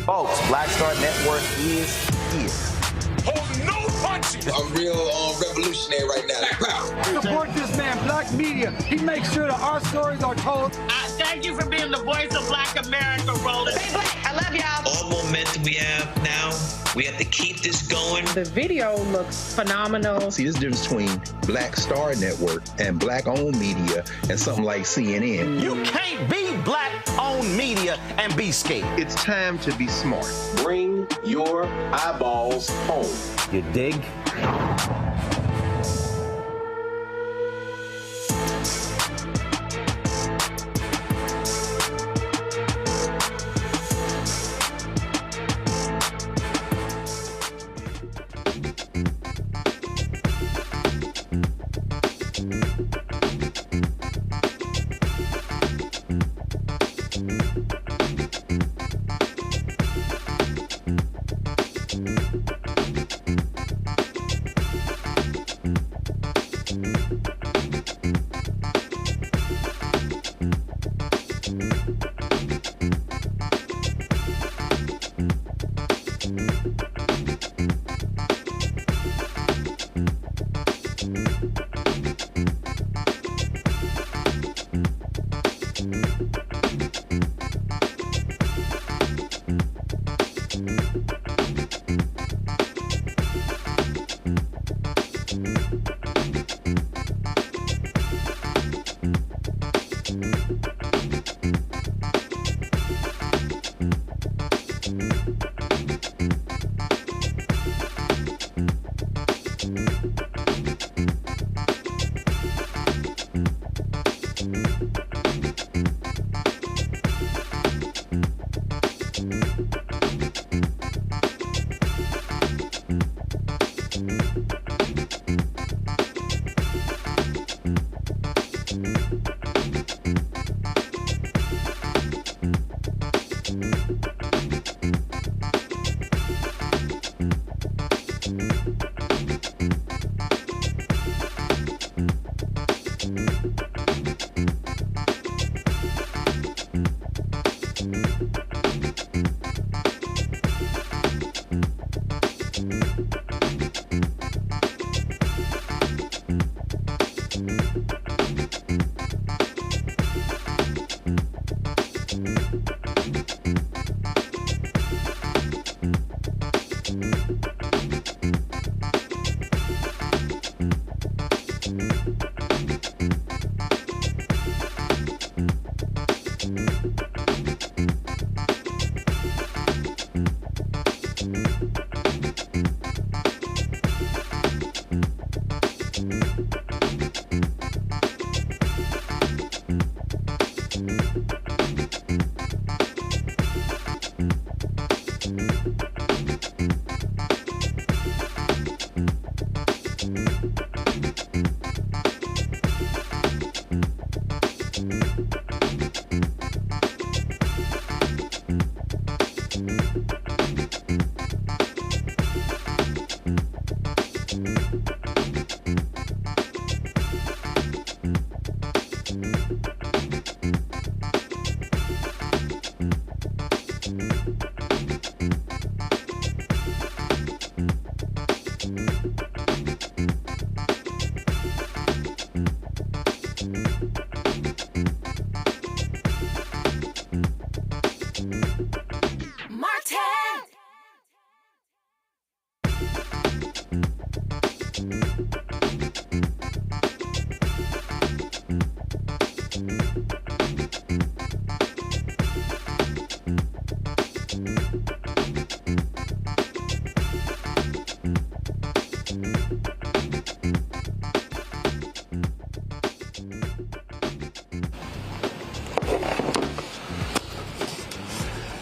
Folks, Black Star Network is here. Hold no punches. I'm real revolutionary right now. Support this man, Black Media. He makes sure that our stories are told. Thank you for being the voice of Black America, Roland. Stay black. I love y'all. All momentum we have now, we have to keep this going. The video looks phenomenal. See, there's a difference between Black Star Network and black-owned media and something like CNN. You can't be black-owned media and be scared. It's time to be smart. Bring your eyeballs home. You dig?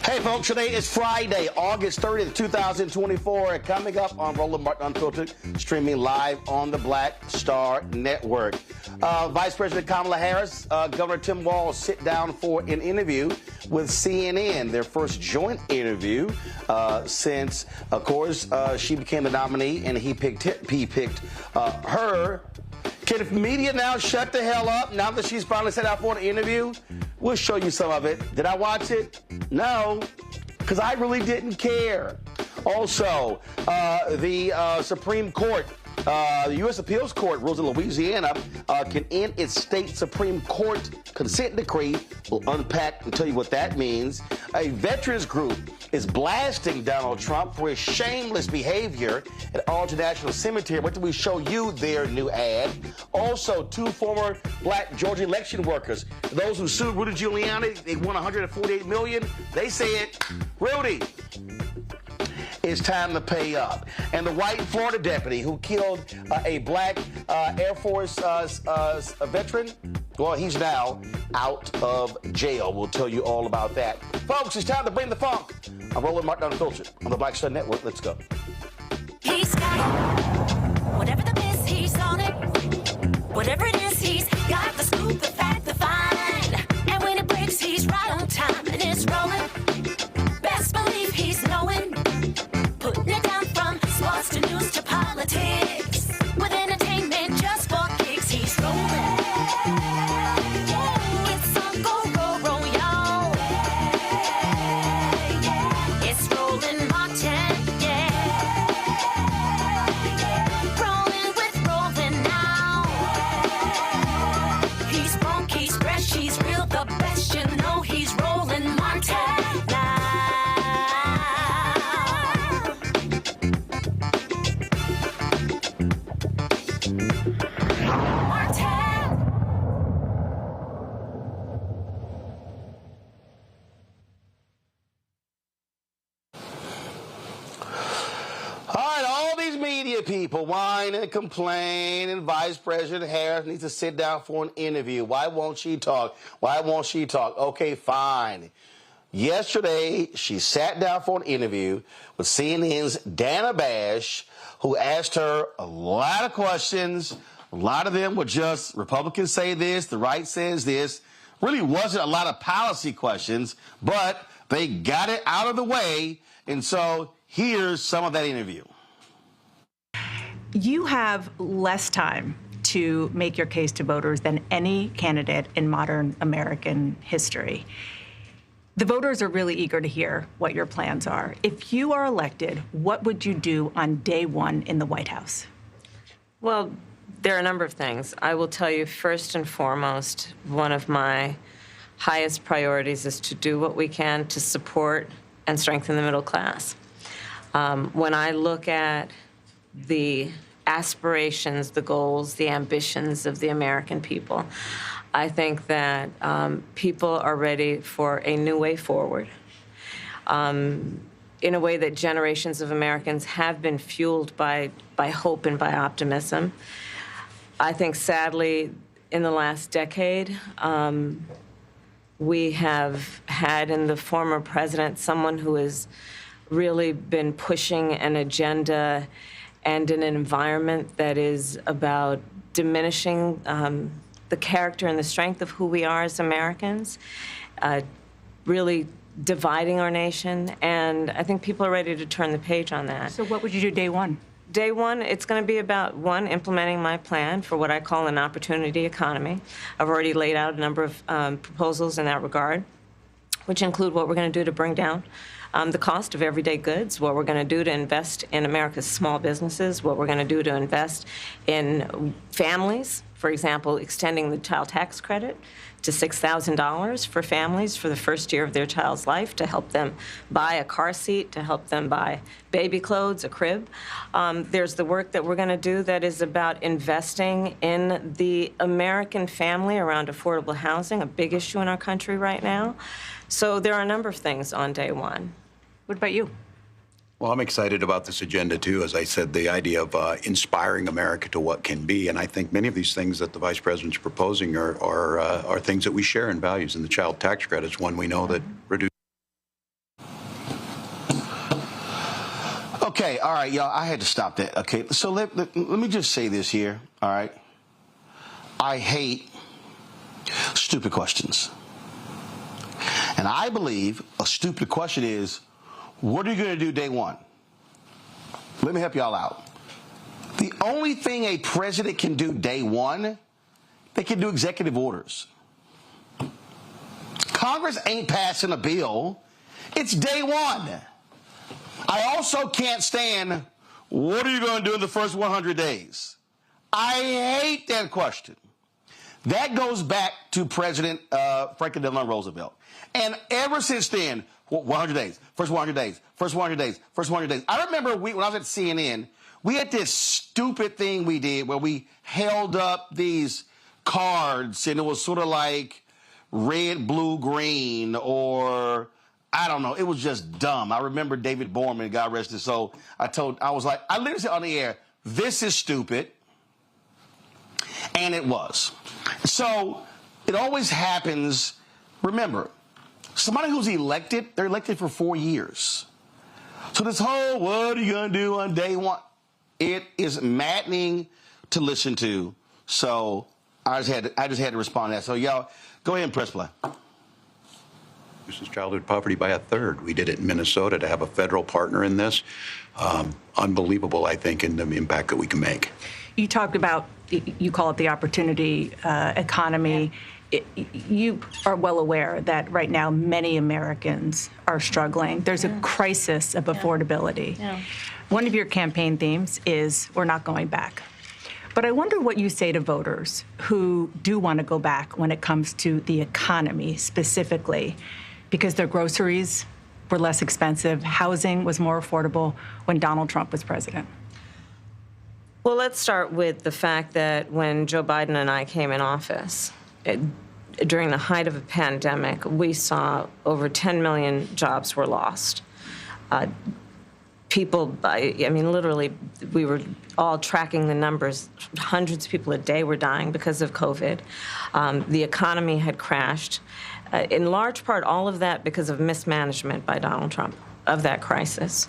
Hey, folks, today is Friday, August 30th, 2024. Coming up on Roland Martin Unfiltered, streaming live on the Black Star Network. Vice President Kamala Harris, Governor Tim Walz sit down for an interview with CNN, their first joint interview since, of course, she became the nominee and he picked her. Can the media now shut the hell up now that she's finally set out for an interview? We'll show you some of it. Did I watch it? No, because I really didn't care. Also, the Supreme Court, the U.S. Appeals Court rules in Louisiana can end its state Supreme Court consent decree. We'll unpack and tell you what that means. A veterans group is blasting Donald Trump for his shameless behavior at Arlington National Cemetery. What did we show you their new ad? Also, two former black Georgia election workers, those who sued Rudy Giuliani, they won $148 million. They said, Rudy, it's time to pay up. And the white Florida deputy who killed a black Air Force veteran, well, he's now out of jail. We'll tell you all about that. Folks, it's time to bring the funk. I'm Roland Martin Unfiltered on the Black Star Network. Let's go. He's got it. Whatever the miss, he's on it. Whatever it is, he's got the scoop, the fact, the find. And when it breaks, he's right on time and it's rolling. Best believe he's knowing. Putting it down from sports to news to politics. With entertainment just for kicks, he's rolling. It's on go, roll, y'all. It's Roland Martin, yeah. Rolling with Roland now. He's funk, he's fresh, he's real, the best, you know he's Roland Martin now. People whine and complain, and Vice President Harris needs to sit down for an interview. Why won't she talk? Why won't she talk? Okay, fine. Yesterday, she sat down for an interview with CNN's Dana Bash, who asked her a lot of questions. A lot of them were just Republicans say this, the right says this. Really wasn't a lot of policy questions, but they got it out of the way. And so here's some of that interview. You have less time to make your case to voters than any candidate in modern American history. The voters are really eager to hear what your plans are. If you are elected, what would you do on day one in the White House? Well, there are a number of things. I will tell you, first and foremost, one of my highest priorities is to do what we can to support and strengthen the middle class. When I look at the aspirations, the goals, the ambitions of the American people, I think that people are ready for a new way forward in a way that generations of Americans have been fueled by hope and by optimism. I think, sadly, in the last decade, we have had in the former president someone who has really been pushing an agenda and in an environment that is about diminishing the character and the strength of who we are as Americans, really dividing our nation, and I think people are ready to turn the page on that. So what would you do day one? Day one, it's going to be about, one, implementing my plan for what I call an opportunity economy. I've already laid out a number of proposals in that regard, which include what we're going to do to bring down the cost of everyday goods, what we're going to do to invest in America's small businesses, what we're going to do to invest in families, for example, extending the child tax credit to $6,000 for families for the first year of their child's life to help them buy a car seat, to help them buy baby clothes, a crib. There's the work that we're going to do that is about investing in the American family around affordable housing, a big issue in our country right now. So there are a number of things on day one. What about you? Well, I'm excited about this agenda, too. As I said, the idea of inspiring America to what can be. And I think many of these things that the Vice President's proposing are things that we share in values. And the child tax credit is one we know that reduces. Okay, all right, y'all, I had to stop that. Okay, so let me just say this here, all right? I hate stupid questions. And I believe a stupid question is, what are you going to do day one? Let me help y'all out. The only thing a president can do day one, they can do executive orders. Congress ain't passing a bill. It's day one. I also can't stand, what are you going to do in the first 100 days? I hate that question. That goes back to President Franklin Delano Roosevelt. And ever since then, 100 days, first 100 days, first 100 days, first 100 days. I remember when I was at CNN, we had this stupid thing we did where we held up these cards and it was sort of like red, blue, green, or I don't know. It was just dumb. I remember David Borman, God rest his soul. I literally said on the air, this is stupid. And it was. So it always happens. Remember, somebody who's elected, they're elected for 4 years. So this whole, what are you going to do on day one? It is maddening to listen to. So I just had to respond to that. So y'all, go ahead and press play. Reduces childhood poverty by a third. We did it in Minnesota to have a federal partner in this. Unbelievable, I think, in the impact that we can make. You talked about, you call it the opportunity economy. You are well aware that right now many Americans are struggling. There's a crisis of affordability. Yeah. One of your campaign themes is we're not going back. But I wonder what you say to voters who do want to go back when it comes to the economy specifically, because their groceries were less expensive, housing was more affordable when Donald Trump was president. Well, let's start with the fact that when Joe Biden and I came in office, during the height of a pandemic, we saw over 10 million jobs were lost. People, I mean, literally, we were all tracking the numbers. Hundreds of people a day were dying because of COVID. The economy had crashed. In large part, all of that because of mismanagement by Donald Trump of that crisis.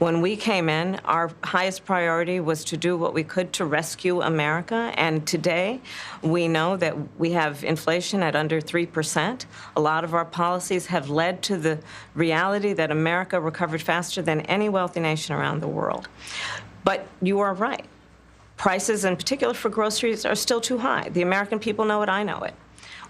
When we came in, our highest priority was to do what we could to rescue America. And today, we know that we have inflation at under 3%. A lot of our policies have led to the reality that America recovered faster than any wealthy nation around the world. But you are right. Prices, in particular for groceries, are still too high. The American people know it, I know it.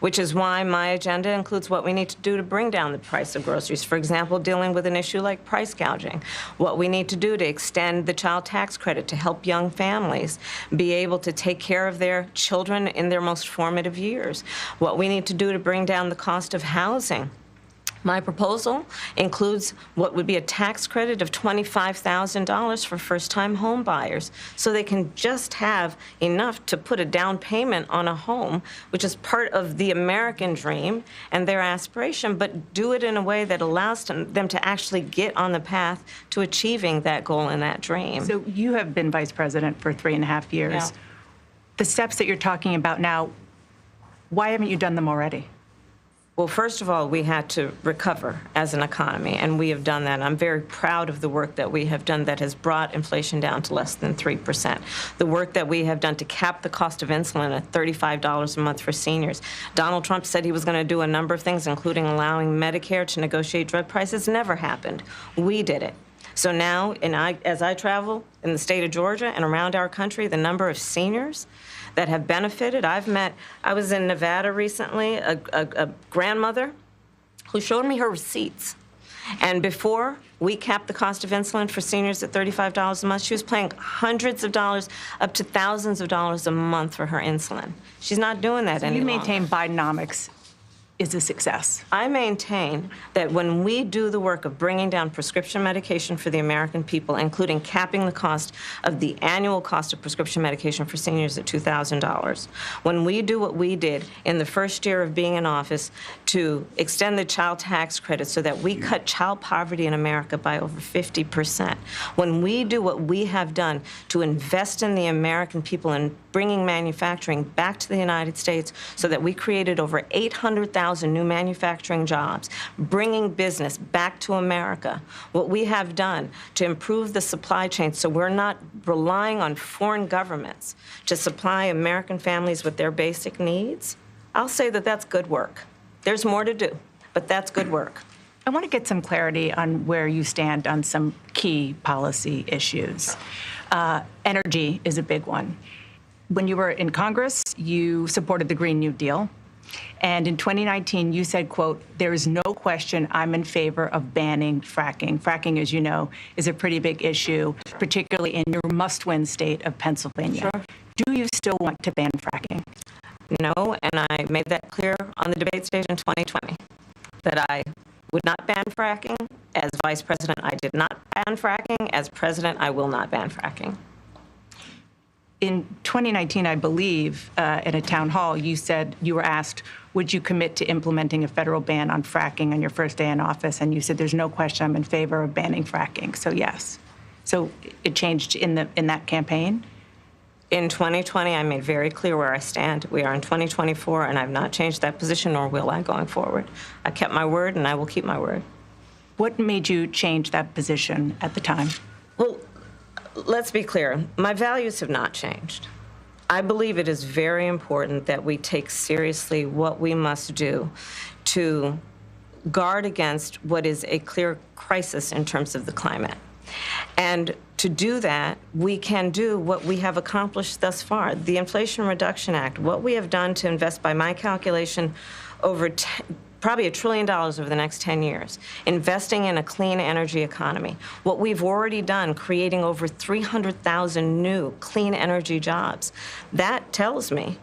Which is why my agenda includes what we need to do to bring down the price of groceries. For example, dealing with an issue like price gouging. What we need to do to extend the child tax credit to help young families be able to take care of their children in their most formative years. What we need to do to bring down the cost of housing. My proposal includes what would be a tax credit of $25,000 for first-time home buyers, so they can just have enough to put a down payment on a home, which is part of the American dream and their aspiration, but do it in a way that allows them to actually get on the path to achieving that goal and that dream. So you have been vice president for 3.5 years. Yeah. The steps that you're talking about now, why haven't you done them already? Well, first of all, we had to recover as an economy, and we have done that. I'm very proud of the work that we have done that has brought inflation down to less than 3%. The work that we have done to cap the cost of insulin at $35 a month for seniors. Donald Trump said he was going to do a number of things, including allowing Medicare to negotiate drug prices. Never happened. We did it. So now, as I travel in the state of Georgia and around our country, the number of seniors that have benefited. I was in Nevada recently, a grandmother who showed me her receipts. And before we capped the cost of insulin for seniors at $35 a month, she was paying hundreds of dollars, up to thousands of dollars a month for her insulin. She's not doing that anymore. You maintain Bidenomics is a success. I maintain that when we do the work of bringing down prescription medication for the American people, including capping the cost of the annual cost of prescription medication for seniors at $2,000, when we do what we did in the first year of being in office to extend the child tax credit so that we cut child poverty in America by over 50%, when we do what we have done to invest in the American people and bringing manufacturing back to the United States so that we created over 800,000 new manufacturing jobs, bringing business back to America. What we have done to improve the supply chain so we're not relying on foreign governments to supply American families with their basic needs, I'll say that that's good work. There's more to do, but that's good work. I want to get some clarity on where you stand on some key policy issues. Energy is a big one. When you were in Congress, you supported the Green New Deal. And in 2019, you said, quote, "There is no question I'm in favor of banning fracking." Fracking, as you know, is a pretty big issue, particularly in your must-win state of Pennsylvania. Sure. Do you still want to ban fracking? No, and I made that clear on the debate stage in 2020, that I would not ban fracking. As vice president, I did not ban fracking. As president, I will not ban fracking. In 2019, I believe, in a town hall, you said you were asked, would you commit to implementing a federal ban on fracking on your first day in office? And you said, there's no question I'm in favor of banning fracking. So yes. So it changed in that campaign? In 2020, I made very clear where I stand. We are in 2024, and I've not changed that position, nor will I going forward. I kept my word, and I will keep my word. What made you change that position at the time? Well, let's be clear. My values have not changed. I believe it is very important that we take seriously what we must do to guard against what is a clear crisis in terms of the climate. And to do that, we can do what we have accomplished thus far. The Inflation Reduction Act, what we have done to invest, by my calculation, over probably $1 trillion over the next 10 years, investing in a clean energy economy. What we've already done, creating over 300,000 new clean energy jobs. That tells me,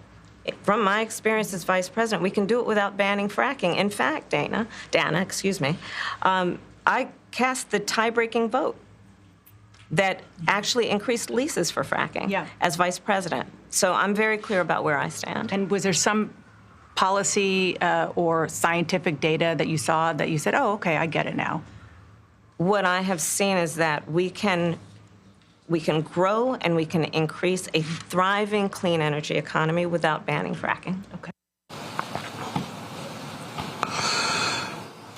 from my experience as vice president, we can do it without banning fracking. In fact, Dana, I cast the tie-breaking vote that actually increased leases for fracking as vice president. So I'm very clear about where I stand. And was there some policy or scientific data that you saw that you said, oh, okay, I get it now? What I have seen is that we can grow and we can increase a thriving clean energy economy without banning fracking. Okay.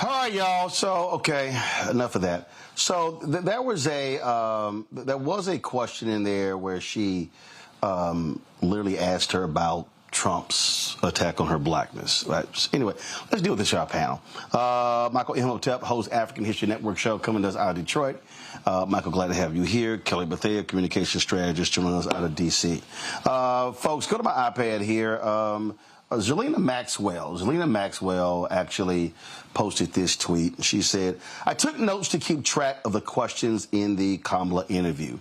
All right, y'all. So, okay, enough of that. So there was a question in there where she literally asked her about Trump's attack on her blackness. Right? Anyway, let's deal with this, y'all, panel. Michael Imhotep hosts African History Network show coming to us out of Detroit. Michael, glad to have you here. Kelly Bethea, communication strategist, joining us out of D.C. Folks, go to my iPad here. Zelina Maxwell actually posted this tweet. She said, I took notes to keep track of the questions in the Kamala interview.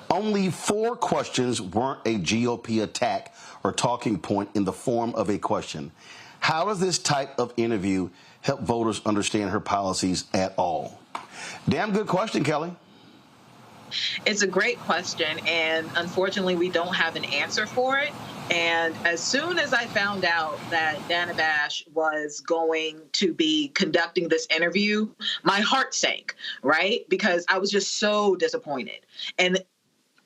Only 4 questions weren't a GOP attack or talking point in the form of a question. How does this type of interview help voters understand her policies at all? Damn good question, Kelly. It's a great question, and unfortunately, we don't have an answer for it. And as soon as I found out that Dana Bash was going to be conducting this interview, my heart sank, right? Because I was just so disappointed. And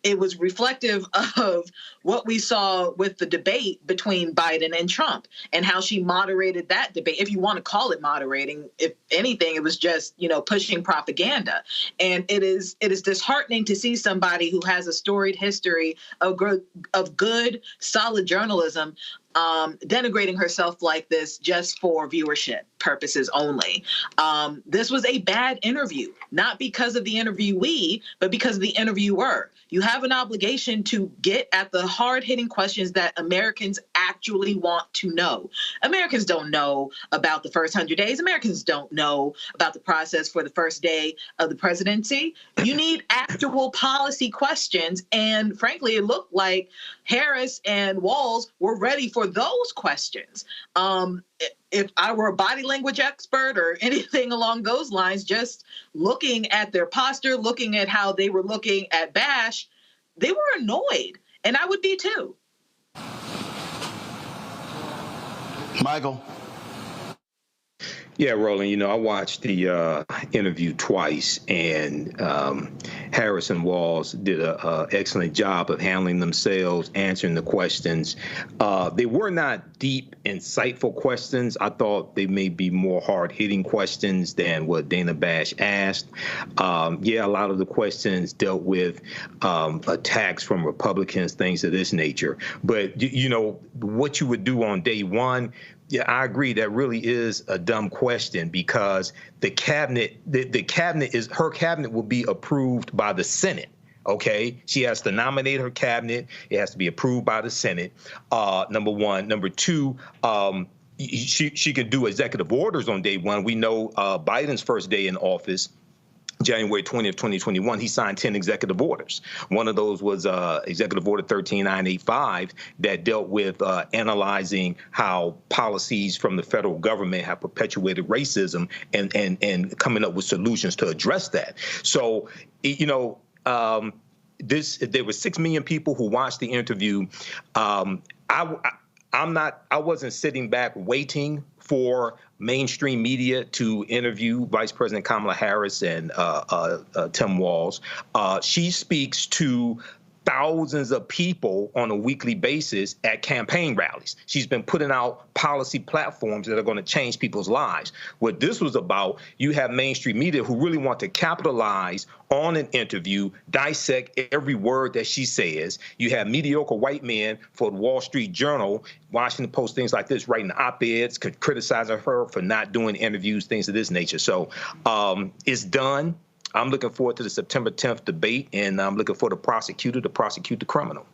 it was reflective of what we saw with the debate between Biden and Trump and how she moderated that debate. If you want to call it moderating, if anything, it was just, pushing propaganda. And it is disheartening to see somebody who has a storied history of good, solid journalism denigrating herself like this just for viewership purposes only. This was a bad interview, not because of the interviewee, but because of the interviewer. You have an obligation to get at the hard-hitting questions that Americans actually want to know. Americans don't know about the first 100 days. Americans don't know about the process for the first day of the presidency. You need actual policy questions. And frankly, it looked like Harris and Walz were ready for those questions. If I were a body language expert or anything along those lines, just looking at their posture, looking at how they were looking at Bash, they were annoyed. And I would be too. Michael. Yeah, Roland, I watched the interview twice, and Harris and Walz did an excellent job of handling themselves, answering the questions. They were not deep, insightful questions. I thought they may be more hard-hitting questions than what Dana Bash asked. Yeah, a lot of the questions dealt with attacks from Republicans, things of this nature. But, what you would do on day one, yeah, I agree. That really is a dumb question because the cabinet, her cabinet will be approved by the Senate. OK, she has to nominate her cabinet. It has to be approved by the Senate. Number one. Number two, she could do executive orders on day one. We know Biden's first day in office, January 20th, 2021, he signed 10 executive orders. One of those was Executive Order 13985 that dealt with analyzing how policies from the federal government have perpetuated racism and coming up with solutions to address that. So, there were 6 million people who watched the interview. I wasn't sitting back waiting for mainstream media to interview Vice President Kamala Harris and Tim Walz. She speaks to thousands of people on a weekly basis at campaign rallies. She's been putting out policy platforms that are going to change people's lives. What this was about, you have mainstream media who really want to capitalize on an interview, dissect every word that she says. You have mediocre white men for the Wall Street Journal, Washington Post, things like this, writing op-eds, criticizing her for not doing interviews, things of this nature. So it's done. I'm looking forward to the September 10th debate, and I'm looking for the prosecutor to prosecute the criminal.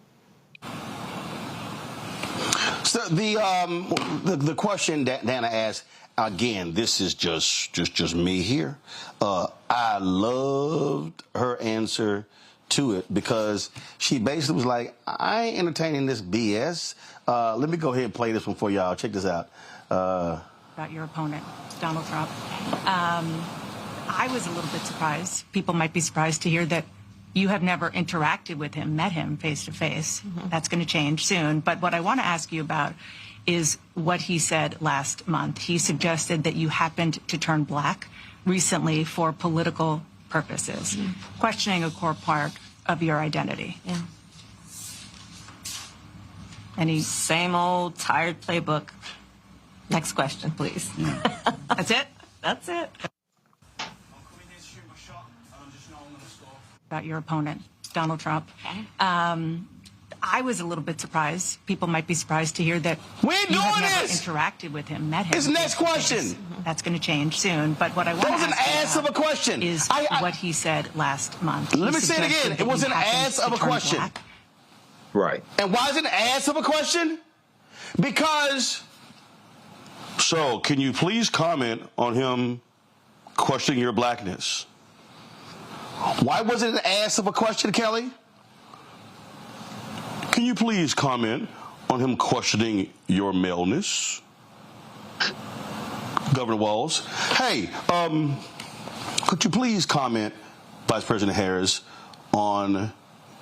So the question that Dana asked, again, this is just me here. I loved her answer to it because she basically was like, I ain't entertaining this BS. Let me go ahead and play this one for y'all. Check this out. About your opponent, Donald Trump. I was a little bit surprised. People might be surprised to hear that you have never interacted with him, met him face to face. That's going to change soon. But what I want to ask you about is what he said last month. He suggested that you happened to turn black recently for political purposes, questioning a core part of your identity. Yeah. Any same old tired playbook. Next question, please. That's it? That's it. About your opponent, Donald Trump. Okay. I was a little bit surprised. People might be surprised to hear that we ain't you doing have never this. Interacted with him, met him. It's next question. That's going to change soon. But what I want to ask an ass of a question. Is what he said last month. Let me say it again. It was an ass of a question. Black. Right. And why is it an ass of a question? Because, so can you please comment on him questioning your blackness? Why was it an ass of a question, Kelly? Can you please comment on him questioning your maleness? Governor Walz. Hey, could you please comment, Vice President Harris, on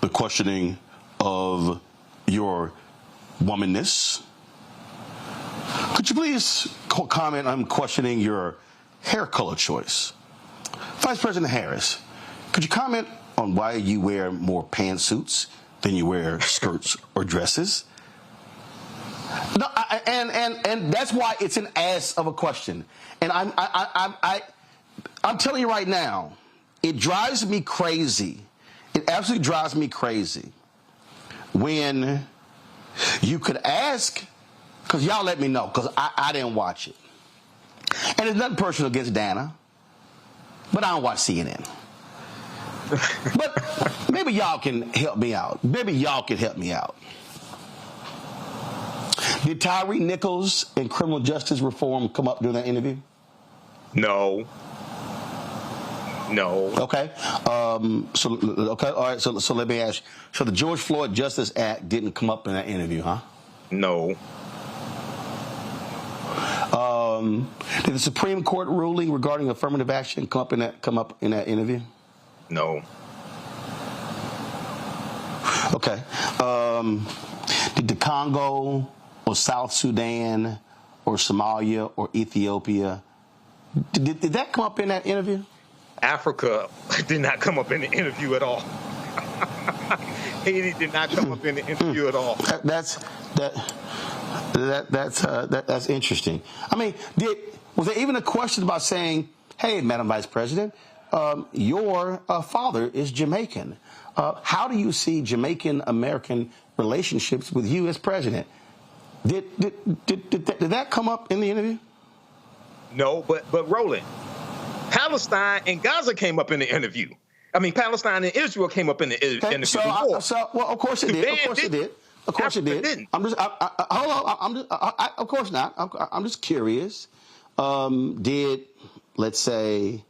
the questioning of your womanness? Could you please comment on questioning your hair color choice? Vice President Harris, could you comment on why you wear more pantsuits than you wear skirts or dresses? No, and that's why it's an ass of a question. And I'm telling you right now, it drives me crazy. It absolutely drives me crazy when you could ask, because y'all let me know, because I didn't watch it. And it's nothing personal against Dana, but I don't watch CNN. But maybe y'all can help me out. Maybe y'all can help me out. Did Tyree Nichols and criminal justice reform come up during that interview? No. Okay. Okay. All right. So let me ask you. So the George Floyd Justice Act didn't come up in that interview, huh? No. Did the Supreme Court ruling regarding affirmative action come up in that interview? No. Okay. Did the Congo or South Sudan or Somalia or Ethiopia Did that come up in that interview? Africa did not come up in the interview at all. Haiti did not come up in the interview at all. That's interesting. I mean, was there even a question about saying, "Hey, Madam Vice President, your father is Jamaican. How do you see Jamaican-American relationships with you as president?" Did that come up in the interview? No, but Roland, Palestine and Gaza came up in the interview. I mean, Palestine and Israel came up in the interview. Well, of course it did. Of course it did. Of course it did. Didn't. Hold on. Of course not. I'm just curious. Did, let's say,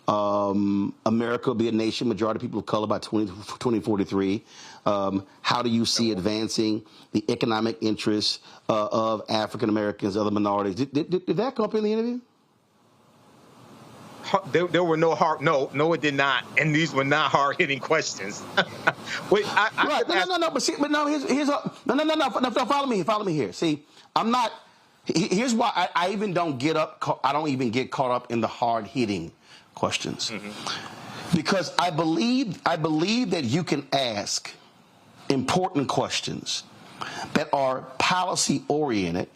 America be a nation, majority of people of color by 2043? How do you see advancing the economic interests of African Americans, other minorities? Did that come up in the interview? There were no hard, no, it did not, and these were not hard-hitting questions. Wait, follow me here. See, I'm not. Here's why I even don't get up. I don't even get caught up in the hard-hitting questions, because I believe that you can ask important questions that are policy-oriented,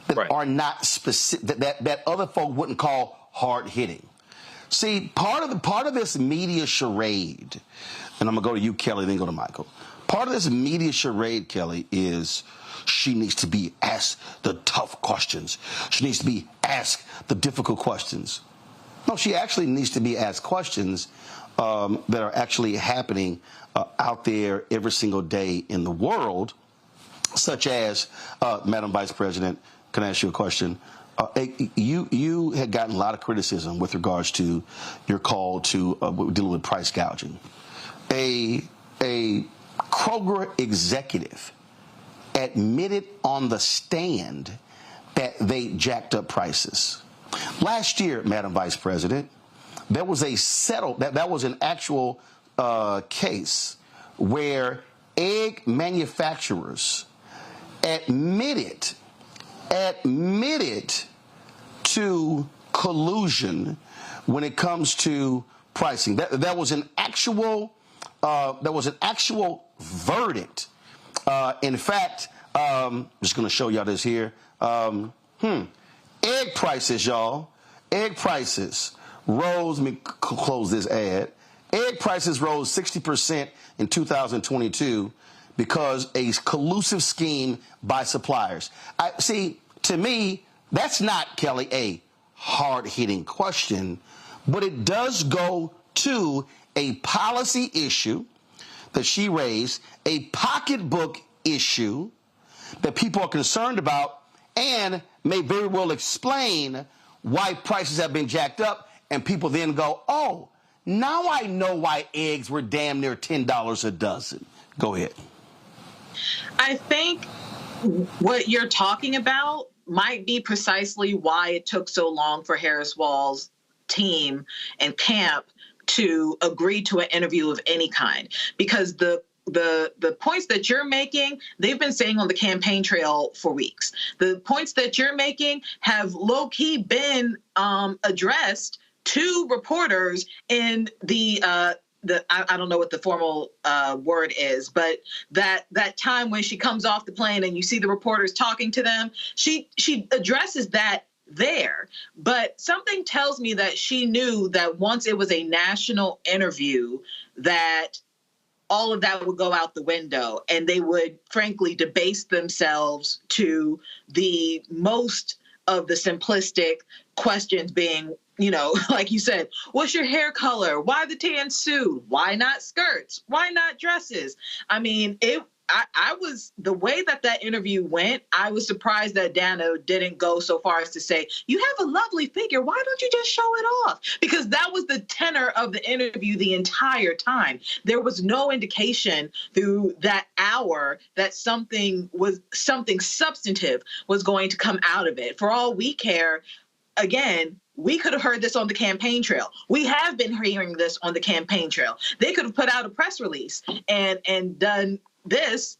that are not specific, that other folk wouldn't call hard-hitting. See, part of this media charade, and I'm going to go to you, Kelly, then go to Michael. Part of this media charade, Kelly, is she needs to be asked the tough questions. She needs to be asked the difficult questions. No, she actually needs to be asked questions that are actually happening out there every single day in the world, such as, Madam Vice President, can I ask you a question? You had gotten a lot of criticism with regards to your call to dealing with price gouging. A Kroger executive admitted on the stand that they jacked up prices. Last year, Madam Vice President, there was that was an actual case where egg manufacturers admitted to collusion when it comes to pricing. That was an actual verdict. In fact, I'm just going to show y'all this here. Egg prices, y'all. Egg prices rose. Let me close this ad. Egg prices rose 60% in 2022 because a collusive scheme by suppliers. To me, that's not, Kelly, a hard-hitting question, but it does go to a policy issue that she raised, a pocketbook issue that people are concerned about, and may very well explain why prices have been jacked up, and people then go, oh, now I know why eggs were damn near $10 a dozen. Go ahead. I think what you're talking about might be precisely why it took so long for Harris Walz' team and camp to agree to an interview of any kind, because the points that you're making, they've been saying on the campaign trail for weeks. The points that you're making have low-key been addressed to reporters in I don't know what the formal word is, but that time when she comes off the plane and you see the reporters talking to them, she addresses that there. But something tells me that she knew that once it was a national interview, that all of that would go out the window, and they would frankly debase themselves to the most of the simplistic questions being, like you said, what's your hair color? Why the tan suit? Why not skirts? Why not dresses? I mean, I was, the way that interview went, I was surprised that Dano didn't go so far as to say, you have a lovely figure. Why don't you just show it off? Because that was the tenor of the interview the entire time. There was no indication through that hour that something substantive was going to come out of it. For all we care, again, we could have heard this on the campaign trail. We have been hearing this on the campaign trail. They could have put out a press release and done this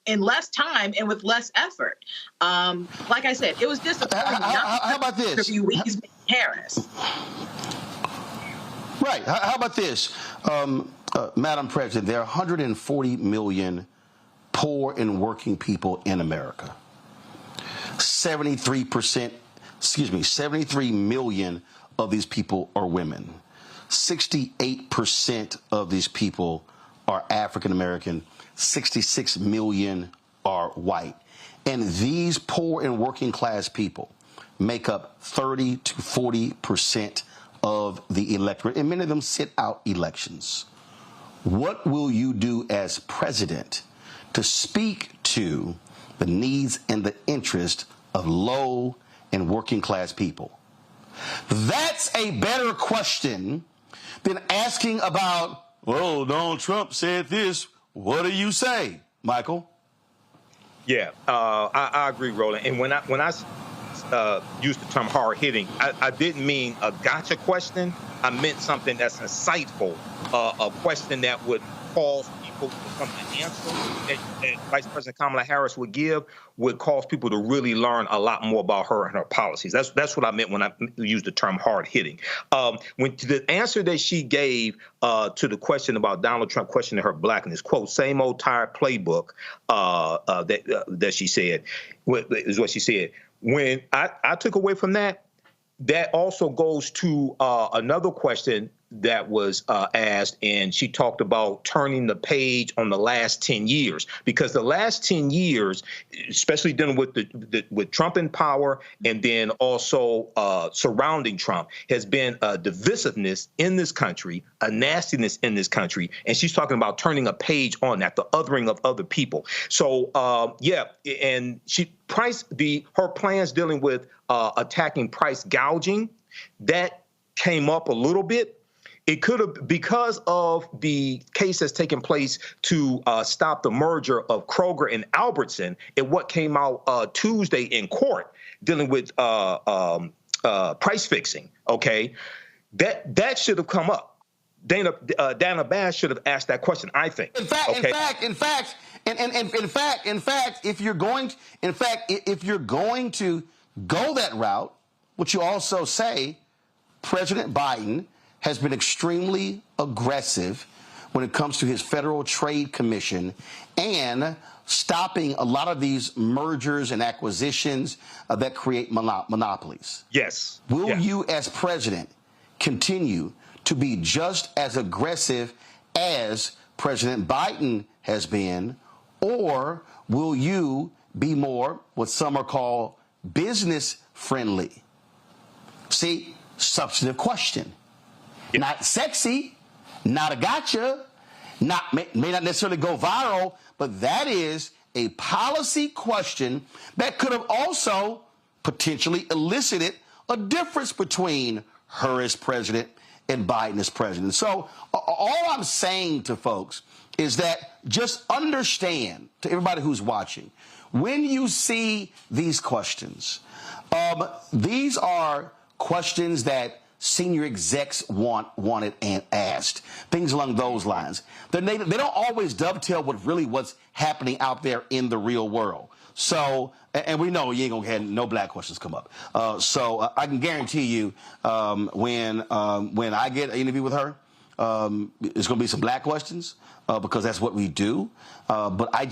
in less time and with less effort. Like I said, it was disappointing. How about this? Interview Harris. Right. How about this? Madam President, there are 140 million poor and working people in America. 73 million of these people are women. 68% of these people are African American. 66 million are white. And these poor and working class people make up 30 to 40% of the electorate, and many of them sit out elections. What will you do as president to speak to the needs and the interest of low and working class people? That's a better question than asking about, well, Donald Trump said this. What do you say, Michael? Yeah, I agree, Roland. And when I used the term hard hitting, I didn't mean a gotcha question. I meant something that's insightful, a question that would cause people to come to answer that Vice President Kamala Harris would give, would cause people to really learn a lot more about her and her policies. That's what I meant when I used the term hard hitting. When the answer that she gave to the question about Donald Trump questioning her blackness, quote, same old tired playbook that she said, is what she said. When I took away from that, that also goes to another question that was asked, and she talked about turning the page on the last 10 years, because the last 10 years, especially dealing with with Trump in power and then also surrounding Trump, has been a divisiveness in this country, a nastiness in this country, and she's talking about turning a page on that, the othering of other people. So yeah, and her plans dealing with attacking price gouging, that came up a little bit. It could have, because of the case that's taken place to stop the merger of Kroger and Albertson, and what came out Tuesday in court dealing with price fixing. Okay, that should have come up. Dana Bash should have asked that question, I think. In fact, if you're going to go that route, which you also say, President Biden has been extremely aggressive when it comes to his Federal Trade Commission and stopping a lot of these mergers and acquisitions that create monopolies. Yes. Will you, as president, continue to be just as aggressive as President Biden has been, or will you be more what some are called business friendly? See, substantive question. Yeah. Not sexy, not a gotcha, may not necessarily go viral, but that is a policy question that could have also potentially elicited a difference between her as president and Biden as president. So all I'm saying to folks is that just understand, to everybody who's watching, when you see these questions, these are questions that senior execs wanted and asked, things along those lines. They don't always dovetail with really what's happening out there in the real world. So, and we know you ain't gonna have no black questions come up. So I can guarantee you, when I get an interview with her, it's gonna be some black questions because that's what we do. But I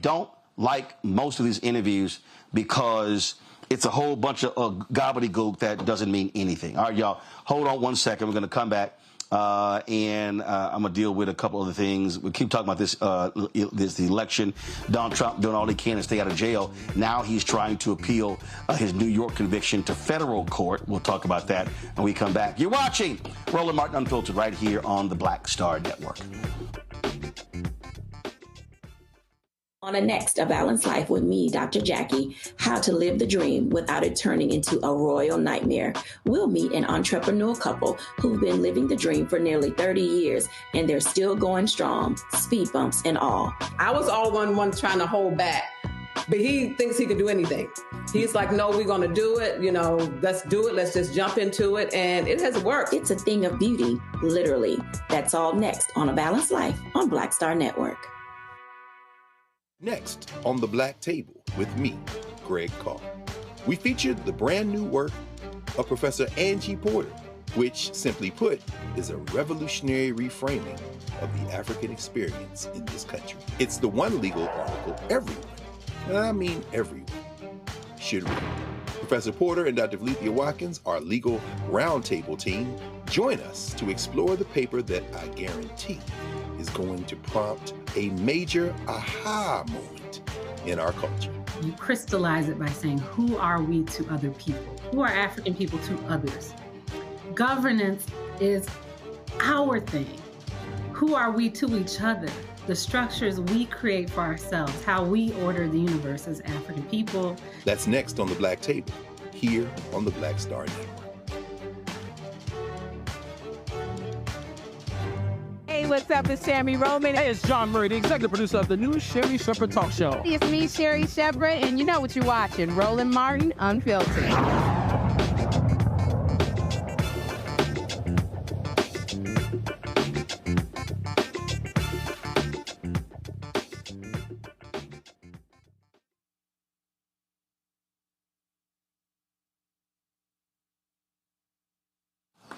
don't like most of these interviews because it's a whole bunch of gobbledygook that doesn't mean anything. All right, y'all, hold on one second. We're going to come back, and I'm going to deal with a couple other things. We keep talking about this election. Donald Trump doing all he can to stay out of jail. Now he's trying to appeal his New York conviction to federal court. We'll talk about that when we come back. You're watching Roland Martin Unfiltered right here on the Black Star Network. On a next, A Balanced Life with me, Dr. Jackie, how to live the dream without it turning into a royal nightmare. We'll meet an entrepreneur couple who've been living the dream for nearly 30 years, and they're still going strong, speed bumps and all. I was all one trying to hold back, but he thinks he can do anything. He's like, no, we're going to do it. You know, let's do it. Let's just jump into it. And it has worked. It's a thing of beauty, literally. That's all next on A Balanced Life on Black Star Network. Next on The Black Table with me, Greg Carr. We featured the brand new work of Professor Angie Porter, which, simply put, is a revolutionary reframing of the African experience in this country. It's the one legal article everyone, and I mean everyone, should read. Professor Porter and Dr. Valencia Watkins, our legal roundtable team, join us to explore the paper that I guarantee is going to prompt a major aha moment in our culture. You crystallize it by saying, who are we to other people? Who are African people to others? Governance is our thing. Who are we to each other? The structures we create for ourselves, how we order the universe as African people. That's next on The Black Table, here on the Black Star Network. Hey, what's up? It's Sammy Roman. Hey, it's John Murray, the executive producer of the new Sherry Shepherd Talk Show. It's me, Sherry Shepherd, and you know what you're watching, Roland Martin Unfiltered.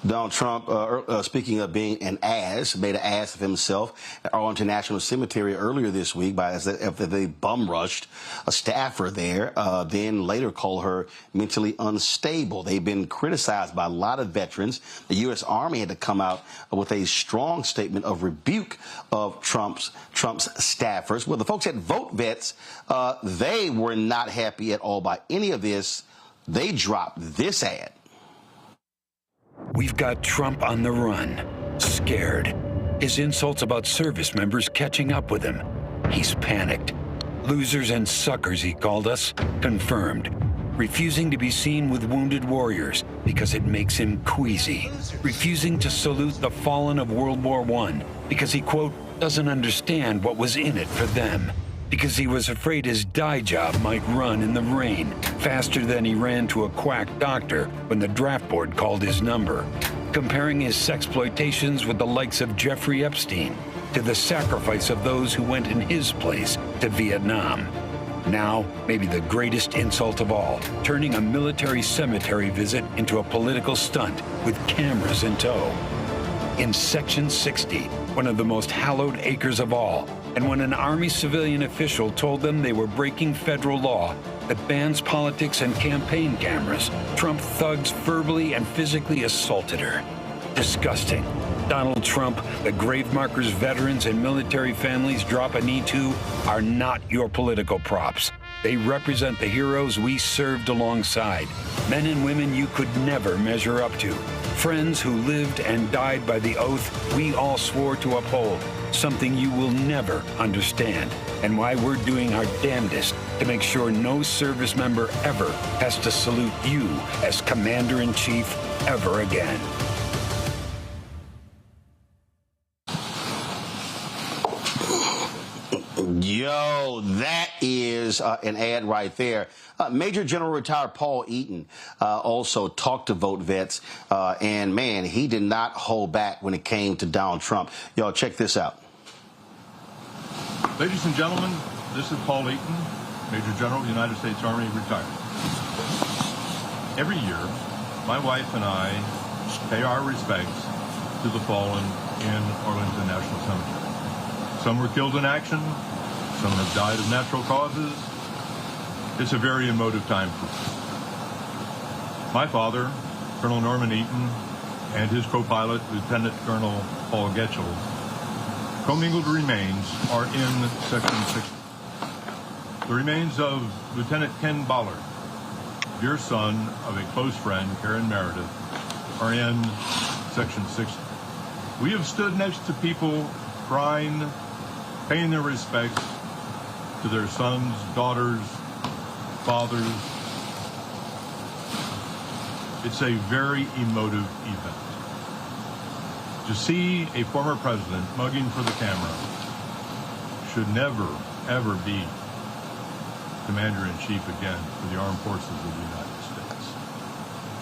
Donald Trump, speaking of being an ass, made an ass of himself at Arlington National Cemetery earlier this week after they bum rushed a staffer there, then later called her mentally unstable. They've been criticized by a lot of veterans. The U.S. Army had to come out with a strong statement of rebuke of Trump's staffers. Well, the folks at Vote Vets, they were not happy at all by any of this. They dropped this ad. We've got Trump on the run, scared. His insults about service members catching up with him. He's panicked. Losers and suckers, he called us, confirmed. Refusing to be seen with wounded warriors because it makes him queasy. Refusing to salute the fallen of World War I because he, quote, doesn't understand what was in it for them. Because he was afraid his dye job might run in the rain faster than he ran to a quack doctor when the draft board called his number. Comparing his sexploitations with the likes of Jeffrey Epstein to the sacrifice of those who went in his place to Vietnam. Now, maybe the greatest insult of all, turning a military cemetery visit into a political stunt with cameras in tow. In Section 60, one of the most hallowed acres of all, and when an Army civilian official told them they were breaking federal law that bans politics and campaign cameras, Trump thugs verbally and physically assaulted her. Disgusting. Donald Trump, the grave markers veterans and military families drop a knee to are not your political props. They represent the heroes we served alongside, men and women you could never measure up to, friends who lived and died by the oath we all swore to uphold, something you will never understand, and why we're doing our damnedest to make sure no service member ever has to salute you as Commander-in-Chief ever again. Yo, that is an ad right there. Major General retired Paul Eaton also talked to Vote Vets, and man, he did not hold back when it came to Donald Trump. Y'all check this out. Ladies and gentlemen, this is Paul Eaton, Major General of the United States Army, retired. Every year, my wife and I pay our respects to the fallen in Arlington National Cemetery. Some were killed in action, some have died of natural causes. It's a very emotive time for us. My father, Colonel Norman Eaton, and his co-pilot, Lieutenant Colonel Paul Getchell, commingled remains are in Section 60. The remains of Lieutenant Ken Ballard, dear son of a close friend, Karen Meredith, are in Section 60. We have stood next to people crying, paying their respects to their sons, daughters, fathers. It's a very emotive event. To see a former president mugging for the camera should never, ever be Commander-in-Chief again for the Armed Forces of the United States.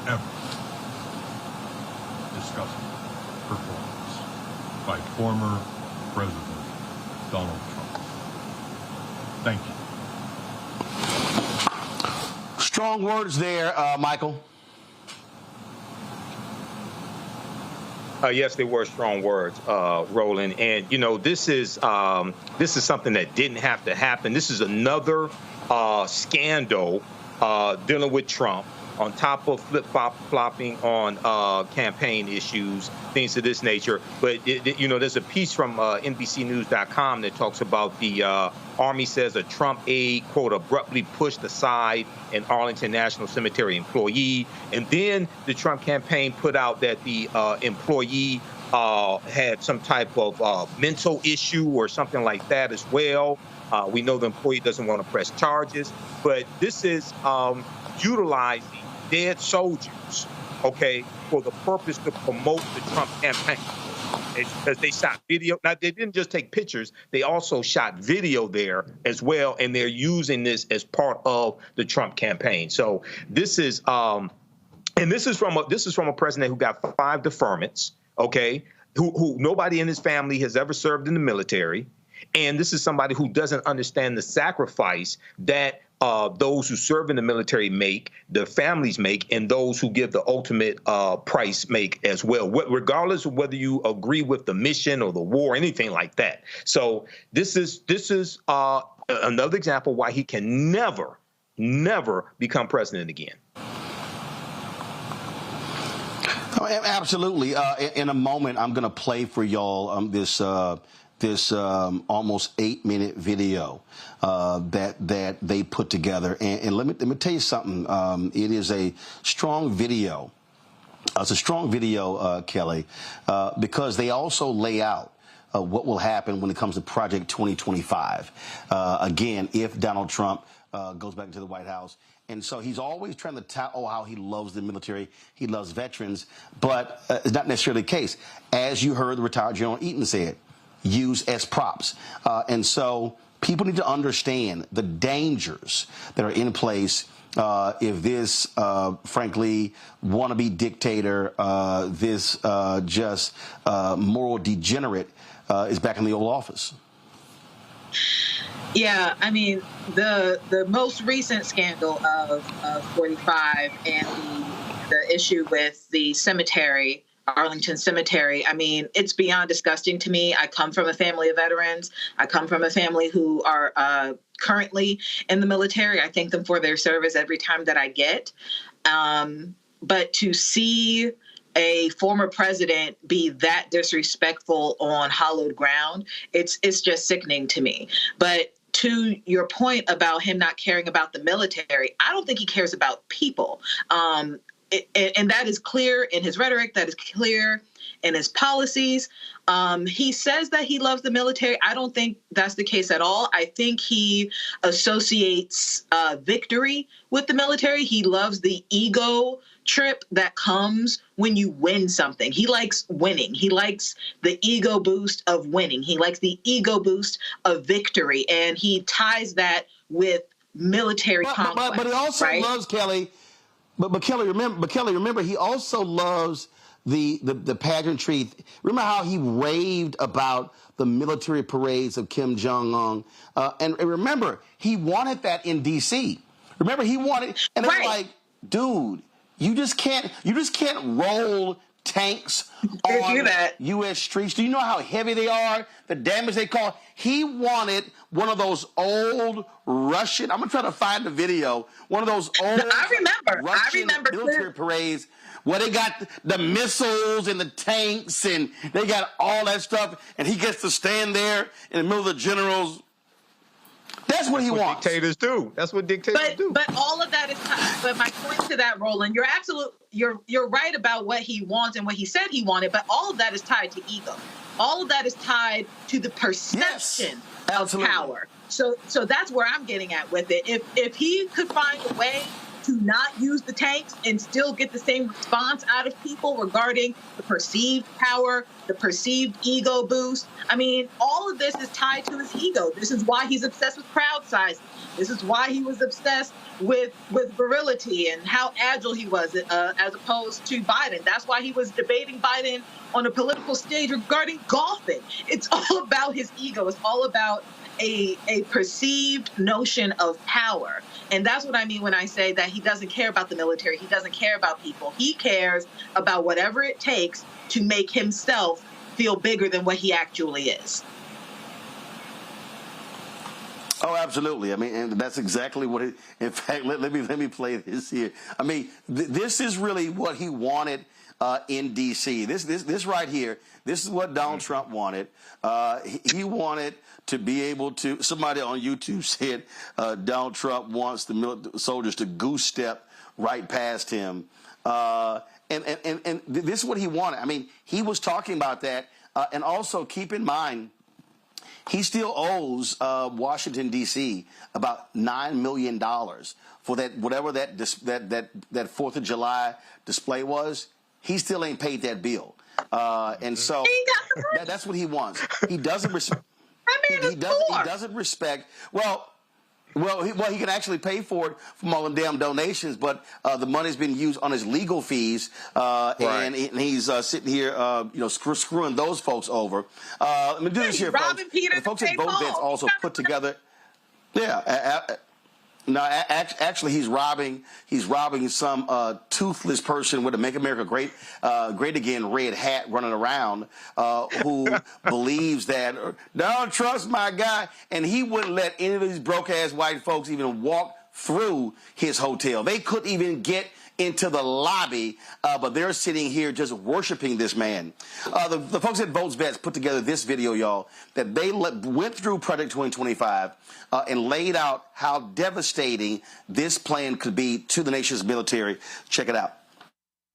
Ever. Disgusting performance by former President Donald Trump. Thank you. Strong words there, Michael. Yes, they were strong words, Roland. And this is something that didn't have to happen. This is another scandal dealing with Trump, on top of flip-flopping on campaign issues, things of this nature. But there's a piece from NBCNews.com that talks about the Army says a Trump aide, quote, abruptly pushed aside an Arlington National Cemetery employee. And then the Trump campaign put out that the employee had some type of mental issue or something like that as well. We know the employee doesn't want to press charges, but this is utilizing dead soldiers, okay, for the purpose to promote the Trump campaign. Because they shot video. Now, they didn't just take pictures. They also shot video there as well, and they're using this as part of the Trump campaign. So this is and this is from a president who got 5 deferments, okay, who nobody in his family has ever served in the military. And this is somebody who doesn't understand the sacrifice that those who serve in the military make, their families make, and those who give the ultimate price make as well, regardless of whether you agree with the mission or the war, anything like that. So this is another example why he can never become president again. Oh, absolutely. In a moment, I'm going to play for y'all this almost 8-minute video that they put together. And let me tell you something. It is a strong video. It's a strong video, Kelly, because they also lay out what will happen when it comes to Project 2025. Again, if Donald Trump goes back into the White House. And so he's always trying to tout how he loves the military, he loves veterans, but it's not necessarily the case. As you heard the retired General Eaton said, used as props. And so people need to understand the dangers that are in place if this, frankly, wannabe dictator, this just moral degenerate is back in the Oval Office. Yeah, I mean, the most recent scandal of 45 and the issue with the cemetery, Arlington Cemetery, I mean, it's beyond disgusting to me. I come from a family of veterans. I come from a family who are currently in the military. I thank them for their service every time that I get. But to see a former president be that disrespectful on hallowed ground, it's just sickening to me. But to your point about him not caring about the military, I don't think he cares about people. And that is clear in his rhetoric. That is clear in his policies. He says that he loves the military. I don't think that's the case at all. I think he associates victory with the military. He loves the ego trip that comes when you win something. He likes winning. He likes the ego boost of winning. He likes the ego boost of victory. And he ties that with military conquest. But he also loves, Kelly. But Kelly, remember, he also loves the pageantry. Remember how he raved about the military parades of Kim Jong-un? And remember, he wanted that in D.C. Remember, he wanted, and it's like, dude, you just can't roll tanks on U.S. streets. Do you know how heavy they are? The damage they cause. He wanted one of those old Russian. I'm gonna try to find the video. One of those old Russian military parades where they got the missiles and the tanks and they got all that stuff, and he gets to stand there in the middle of the generals. That's what he wants. Dictators do. That's what dictators do. But all of that is. But my point to that, Roland, you're right about what he wants and what he said he wanted. But all of that is tied to ego. All of that is tied to the perception of power. So that's where I'm getting at with it. If he could find a way to not use the tanks and still get the same response out of people regarding the perceived power, the perceived ego boost. I mean, all of this is tied to his ego. This is why he's obsessed with crowd sizing. This is why he was obsessed with virility and how agile he was as opposed to Biden. That's why he was debating Biden on a political stage regarding golfing. It's all about his ego. It's all about a perceived notion of power. And that's what I mean when I say that he doesn't care about the military. He doesn't care about people. He cares about whatever it takes to make himself feel bigger than what he actually is. Oh, absolutely. I mean, and that's exactly what it, in fact, let me play this here. I mean, this is really what he wanted in D.C. This right here, this is what Donald Trump wanted. He wanted to be able to, somebody on YouTube said Donald Trump wants the soldiers to goose step right past him. And this is what he wanted. I mean, he was talking about that. And also keep in mind, he still owes Washington, D.C. about $9 million for that, whatever that 4th of July display was. He still ain't paid that bill. And so that's what he wants. He doesn't respect. He doesn't respect. Well, he can actually pay for it from all them damn donations, but the money's been used on his legal fees, and he's sitting here, screwing those folks over. Let me do this here, folks. The folks at VoteVets also put together. Yeah. No, actually, he's robbing some toothless person with a "Make America Great Again" red hat running around who believes that don't trust my guy, and he wouldn't let any of these broke ass white folks even walk through his hotel. They couldn't even get into the lobby, but they're sitting here just worshiping this man. The folks at VoteVets put together this video, y'all, that they went through Project 2025 and laid out how devastating this plan could be to the nation's military. Check it out.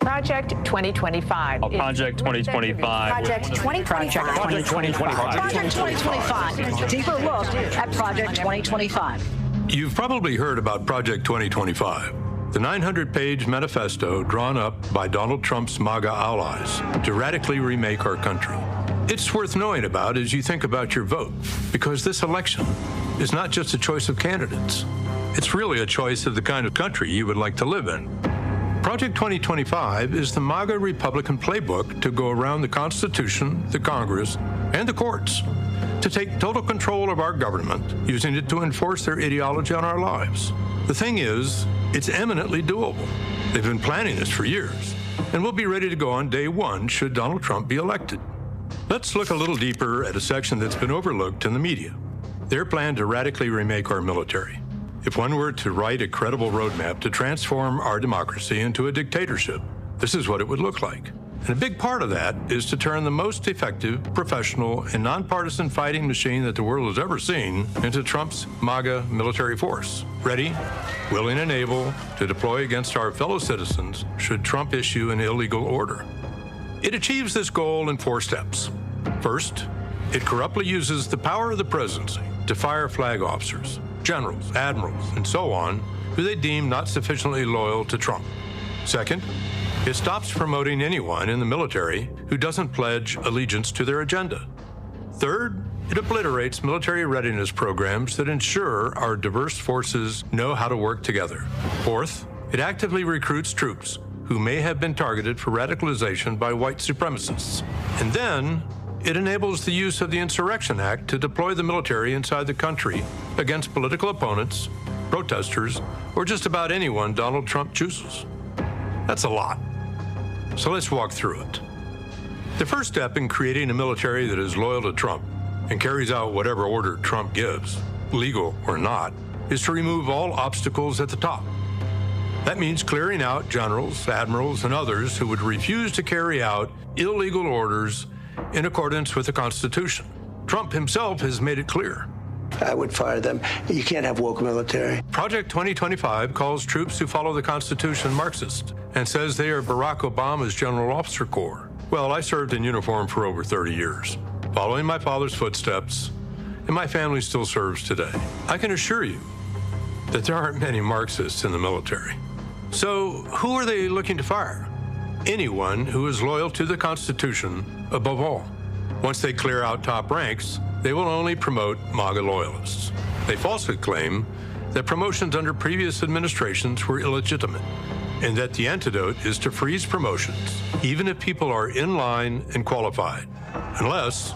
Project 2025. Project 2025. Project 2025. Project 2025. Project 2025. Deeper look at Project 2025. You've probably heard about Project 2025. The 900-page manifesto drawn up by Donald Trump's MAGA allies to radically remake our country. It's worth knowing about as you think about your vote, because this election is not just a choice of candidates. It's really a choice of the kind of country you would like to live in. Project 2025 is the MAGA Republican playbook to go around the Constitution, the Congress, and the courts to take total control of our government, using it to enforce their ideology on our lives. The thing is, it's eminently doable. They've been planning this for years, and we'll be ready to go on day one should Donald Trump be elected. Let's look a little deeper at a section that's been overlooked in the media. Their plan to radically remake our military. If one were to write a credible roadmap to transform our democracy into a dictatorship, this is what it would look like. And a big part of that is to turn the most effective, professional, and nonpartisan fighting machine that the world has ever seen into Trump's MAGA military force. Ready, willing, and able to deploy against our fellow citizens should Trump issue an illegal order. It achieves this goal in 4 steps. First, it corruptly uses the power of the presidency to fire flag officers, generals, admirals, and so on, who they deem not sufficiently loyal to Trump. Second, it stops promoting anyone in the military who doesn't pledge allegiance to their agenda. Third, it obliterates military readiness programs that ensure our diverse forces know how to work together. Fourth, it actively recruits troops who may have been targeted for radicalization by white supremacists. And then, it enables the use of the Insurrection Act to deploy the military inside the country against political opponents, protesters, or just about anyone Donald Trump chooses. That's a lot. So let's walk through it. The first step in creating a military that is loyal to Trump and carries out whatever order Trump gives, legal or not, is to remove all obstacles at the top. That means clearing out generals, admirals, and others who would refuse to carry out illegal orders in accordance with the Constitution. Trump himself has made it clear. I would fire them. You can't have woke military. Project 2025 calls troops who follow the Constitution Marxist and says they are Barack Obama's General Officer Corps. Well, I served in uniform for over 30 years, following my father's footsteps, and my family still serves today. I can assure you that there aren't many Marxists in the military. So who are they looking to fire? Anyone who is loyal to the Constitution above all. Once they clear out top ranks, they will only promote MAGA loyalists. They falsely claim that promotions under previous administrations were illegitimate, and that the antidote is to freeze promotions, even if people are in line and qualified, unless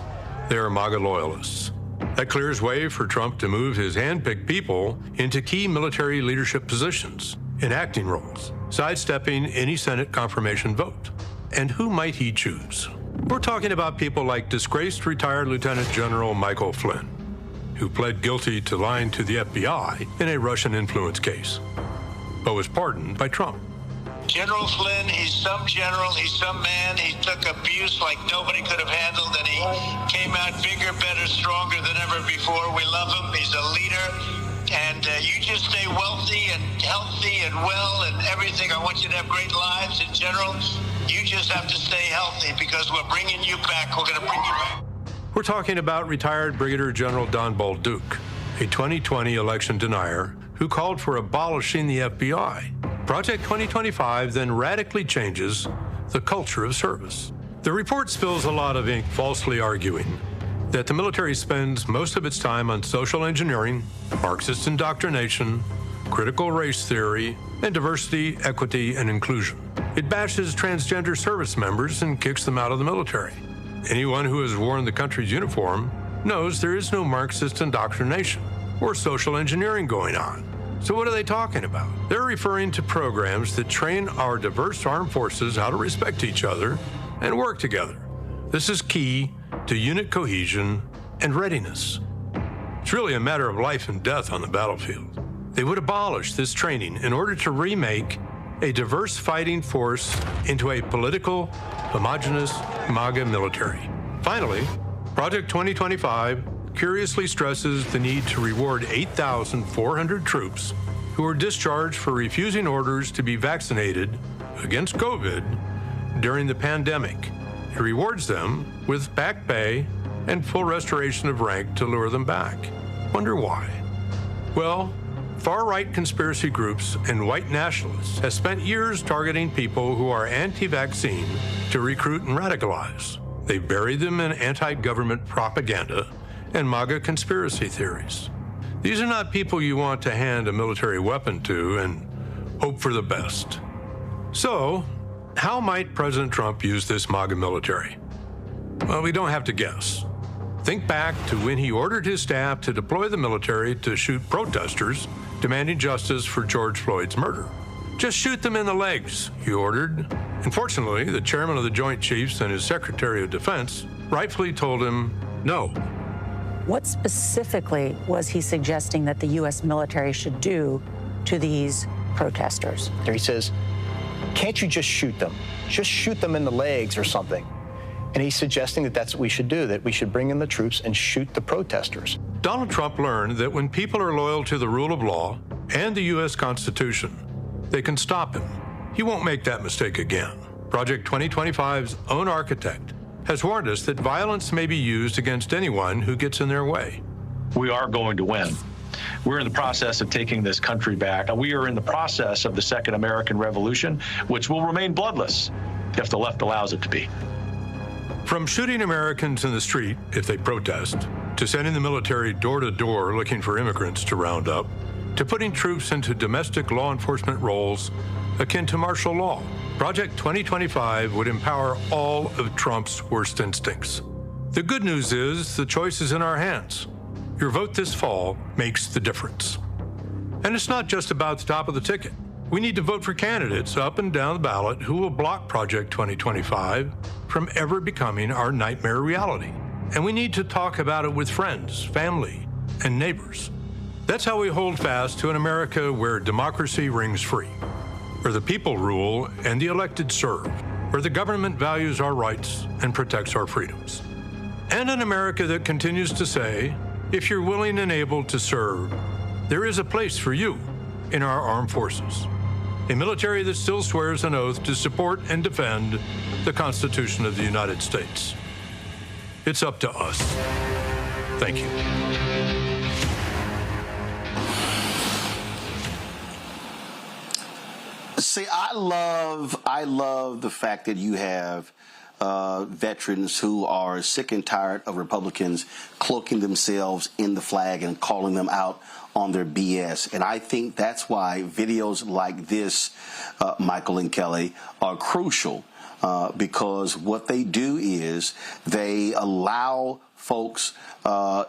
they are MAGA loyalists. That clears way for Trump to move his hand-picked people into key military leadership positions in acting roles, sidestepping any Senate confirmation vote. And who might he choose? We're talking about people like disgraced retired Lieutenant General Michael Flynn, who pled guilty to lying to the FBI in a Russian influence case, but was pardoned by Trump. General Flynn, he's some general, he's some man. He took abuse like nobody could have handled, and he came out bigger, better, stronger than ever before. We love him. He's a leader. And you just stay wealthy and healthy and well and everything. I want you to have great lives in general. You just have to stay healthy because we're bringing you back. We're going to bring you back. We're talking about retired Brigadier General Don Bolduc, a 2020 election denier who called for abolishing the FBI. Project 2025 then radically changes the culture of service. The report spills a lot of ink falsely arguing that the military spends most of its time on social engineering, Marxist indoctrination, critical race theory, and diversity, equity, and inclusion. It bashes transgender service members and kicks them out of the military. Anyone who has worn the country's uniform knows there is no Marxist indoctrination or social engineering going on. So what are they talking about? They're referring to programs that train our diverse armed forces how to respect each other and work together. This is key to unit cohesion and readiness. It's really a matter of life and death on the battlefield. They would abolish this training in order to remake a diverse fighting force into a political, homogenous MAGA military. Finally, Project 2025 curiously stresses the need to reward 8,400 troops who were discharged for refusing orders to be vaccinated against COVID during the pandemic. It rewards them with back pay and full restoration of rank to lure them back. Wonder why? Well, far-right conspiracy groups and white nationalists have spent years targeting people who are anti-vaccine to recruit and radicalize. They buried them in anti-government propaganda and MAGA conspiracy theories. These are not people you want to hand a military weapon to and hope for the best. So, how might President Trump use this MAGA military? Well, we don't have to guess. Think back to when he ordered his staff to deploy the military to shoot protesters demanding justice for George Floyd's murder. Just shoot them in the legs, he ordered. Unfortunately, the chairman of the Joint Chiefs and his Secretary of Defense rightfully told him no. What specifically was he suggesting that the U.S. military should do to these protesters? He says, can't you just shoot them? Just shoot them in the legs or something. And he's suggesting that that's what we should do, that we should bring in the troops and shoot the protesters. Donald Trump learned that when people are loyal to the rule of law and the U.S. Constitution, they can stop him. He won't make that mistake again. Project 2025's own architect has warned us that violence may be used against anyone who gets in their way. We are going to win. We're in the process of taking this country back. We are in the process of the Second American Revolution, which will remain bloodless if the left allows it to be. From shooting Americans in the street if they protest, to sending the military door to door looking for immigrants to round up, to putting troops into domestic law enforcement roles akin to martial law, Project 2025 would empower all of Trump's worst instincts. The good news is the choice is in our hands. Your vote this fall makes the difference. And it's not just about the top of the ticket. We need to vote for candidates up and down the ballot who will block Project 2025 from ever becoming our nightmare reality. And we need to talk about it with friends, family, and neighbors. That's how we hold fast to an America where democracy rings free, where the people rule and the elected serve, where the government values our rights and protects our freedoms. And an America that continues to say, if you're willing and able to serve, there is a place for you in our armed forces. A military that still swears an oath to support and defend the Constitution of the United States. It's up to us. Thank you. See, I love the fact that you have veterans who are sick and tired of Republicans cloaking themselves in the flag and calling them out on their BS. And I think that's why videos like this, Michael and Kelly, are crucial because what they do is they allow folks,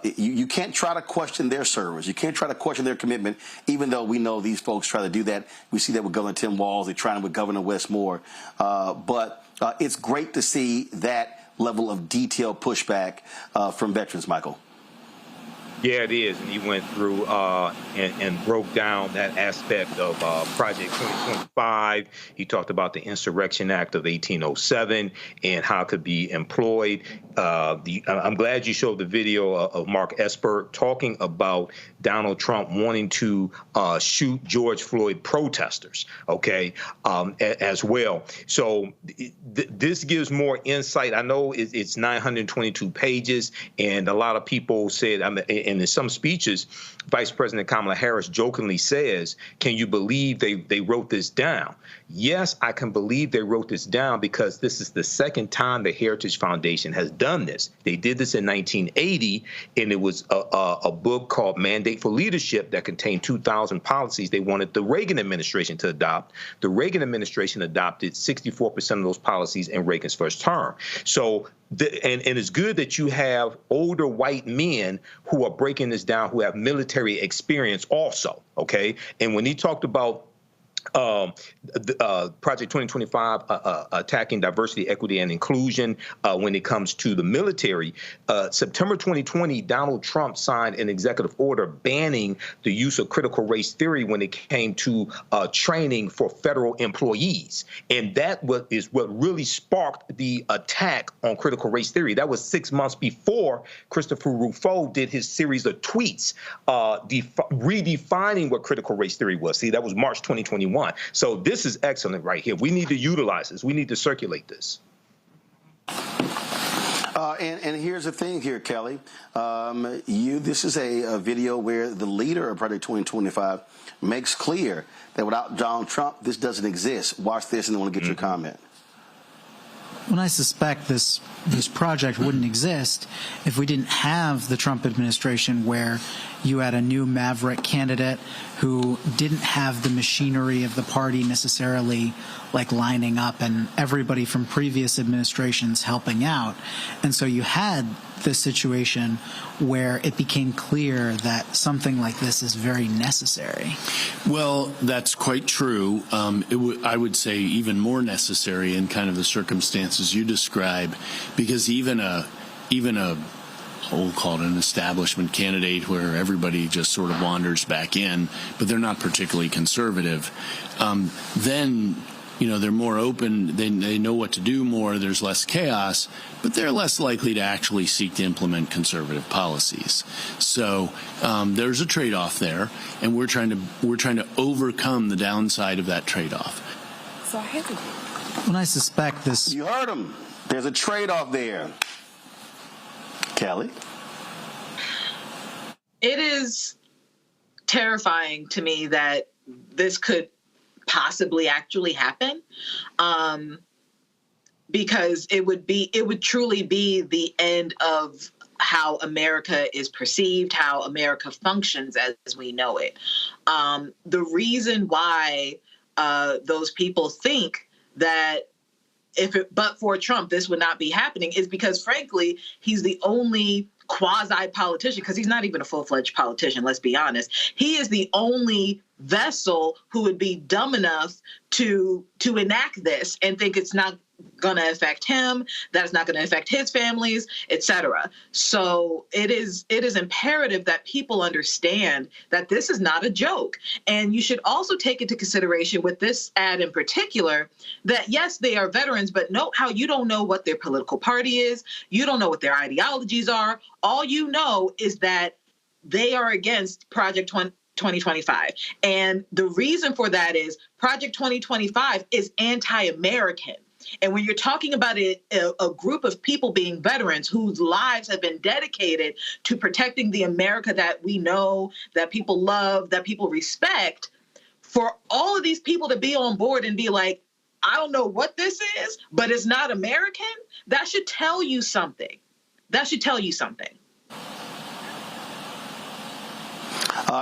you can't try to question their service. You can't try to question their commitment, even though we know these folks try to do that. We see that with Governor Tim Walz. They're trying with Governor Wes Moore. But it's great to see that level of detailed pushback from veterans, Michael. Yeah, it is. And he went through and broke down that aspect of Project 2025. He talked about the Insurrection Act of 1807 and how it could be employed. I'm glad you showed the video of Mark Esper talking about Donald Trump wanting to shoot George Floyd protesters, okay, as well. So this gives more insight. I know it's 922 pages, and a lot of people said, and in some speeches, Vice President Kamala Harris jokingly says, can you believe they wrote this down? Yes, I can believe they wrote this down because this is the second time the Heritage Foundation has done this. They did this in 1980, and it was a book called Mandate for Leadership that contained 2,000 policies they wanted the Reagan administration to adopt. The Reagan administration adopted 64% of those policies in Reagan's first term. So and it's good that you have older white men who are breaking this down, who have military experience also, okay? And when he talked about Project 2025 attacking diversity, equity, and inclusion when it comes to the military. September 2020, Donald Trump signed an executive order banning the use of critical race theory when it came to training for federal employees. And that is what really sparked the attack on critical race theory. That was 6 months before Christopher Rufo did his series of tweets redefining what critical race theory was. See, that was March 2021. So this is excellent right here. We need to utilize this. We need to circulate this. And here's the thing here, Kelly. This is a video where the leader of Project 2025 makes clear that without Donald Trump, this doesn't exist. Watch this, and I want to get your comment. When I suspect this project wouldn't exist if we didn't have the Trump administration, where you had a new maverick candidate who didn't have the machinery of the party necessarily like lining up and everybody from previous administrations helping out. And so you had this situation where it became clear that something like this is very necessary. Well, that's quite true. I would say even more necessary in kind of the circumstances you describe, because even a we'll call it an establishment candidate where everybody just sort of wanders back in, but they're not particularly conservative, then they're more open, they know what to do more, there's less chaos, but they're less likely to actually seek to implement conservative policies. So there's a trade-off there, and we're trying to overcome the downside of that trade-off. So when I suspect this... You heard him. There's a trade-off there. Kelly? It is terrifying to me that this could possibly actually happen, because it would truly be the end of how America is perceived, how America functions as we know it. The reason why those people think that but for Trump, this would not be happening is because, frankly, he's the only quasi-politician, because he's not even a full-fledged politician, let's be honest. He is the only vessel who would be dumb enough to enact this and think it's not going to affect him, that it's not going to affect his families, etc. So it is imperative that people understand that this is not a joke. And you should also take into consideration with this ad in particular that, yes, they are veterans, but note how you don't know what their political party is. You don't know what their ideologies are. All you know is that they are against Project 2025. And the reason for that is Project 2025 is anti-American. And when you're talking about a group of people being veterans whose lives have been dedicated to protecting the America that we know, that people love, that people respect, for all of these people to be on board and be like, I don't know what this is, but it's not American, that should tell you something. That should tell you something.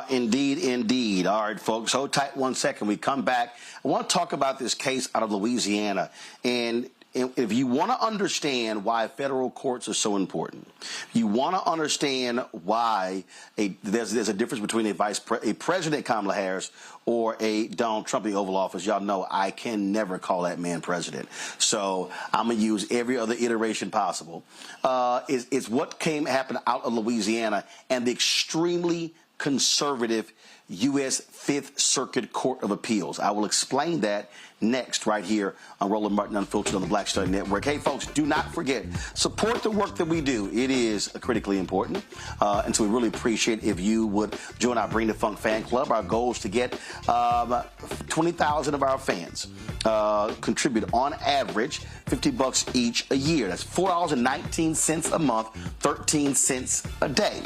Indeed, indeed. All right, folks, hold tight 1 second. We come back. I want to talk about this case out of Louisiana. And if you want to understand why federal courts are so important, you want to understand why there's a difference between a President Kamala Harris or a Donald Trump in the Oval Office. Y'all know I can never call that man president. So I'm going to use every other iteration possible. It's what happened out of Louisiana and the extremely conservative U.S. Fifth Circuit Court of Appeals. I will explain that next right here on Roland Martin Unfiltered on the Black Star Network. Hey, folks, do not forget, support the work that we do. It is critically important. And so we really appreciate if you would join our Bring the Funk fan club. Our goal is to get 20,000 of our fans contribute on average $50 each a year. That's $4.19 a month, 13 cents a day.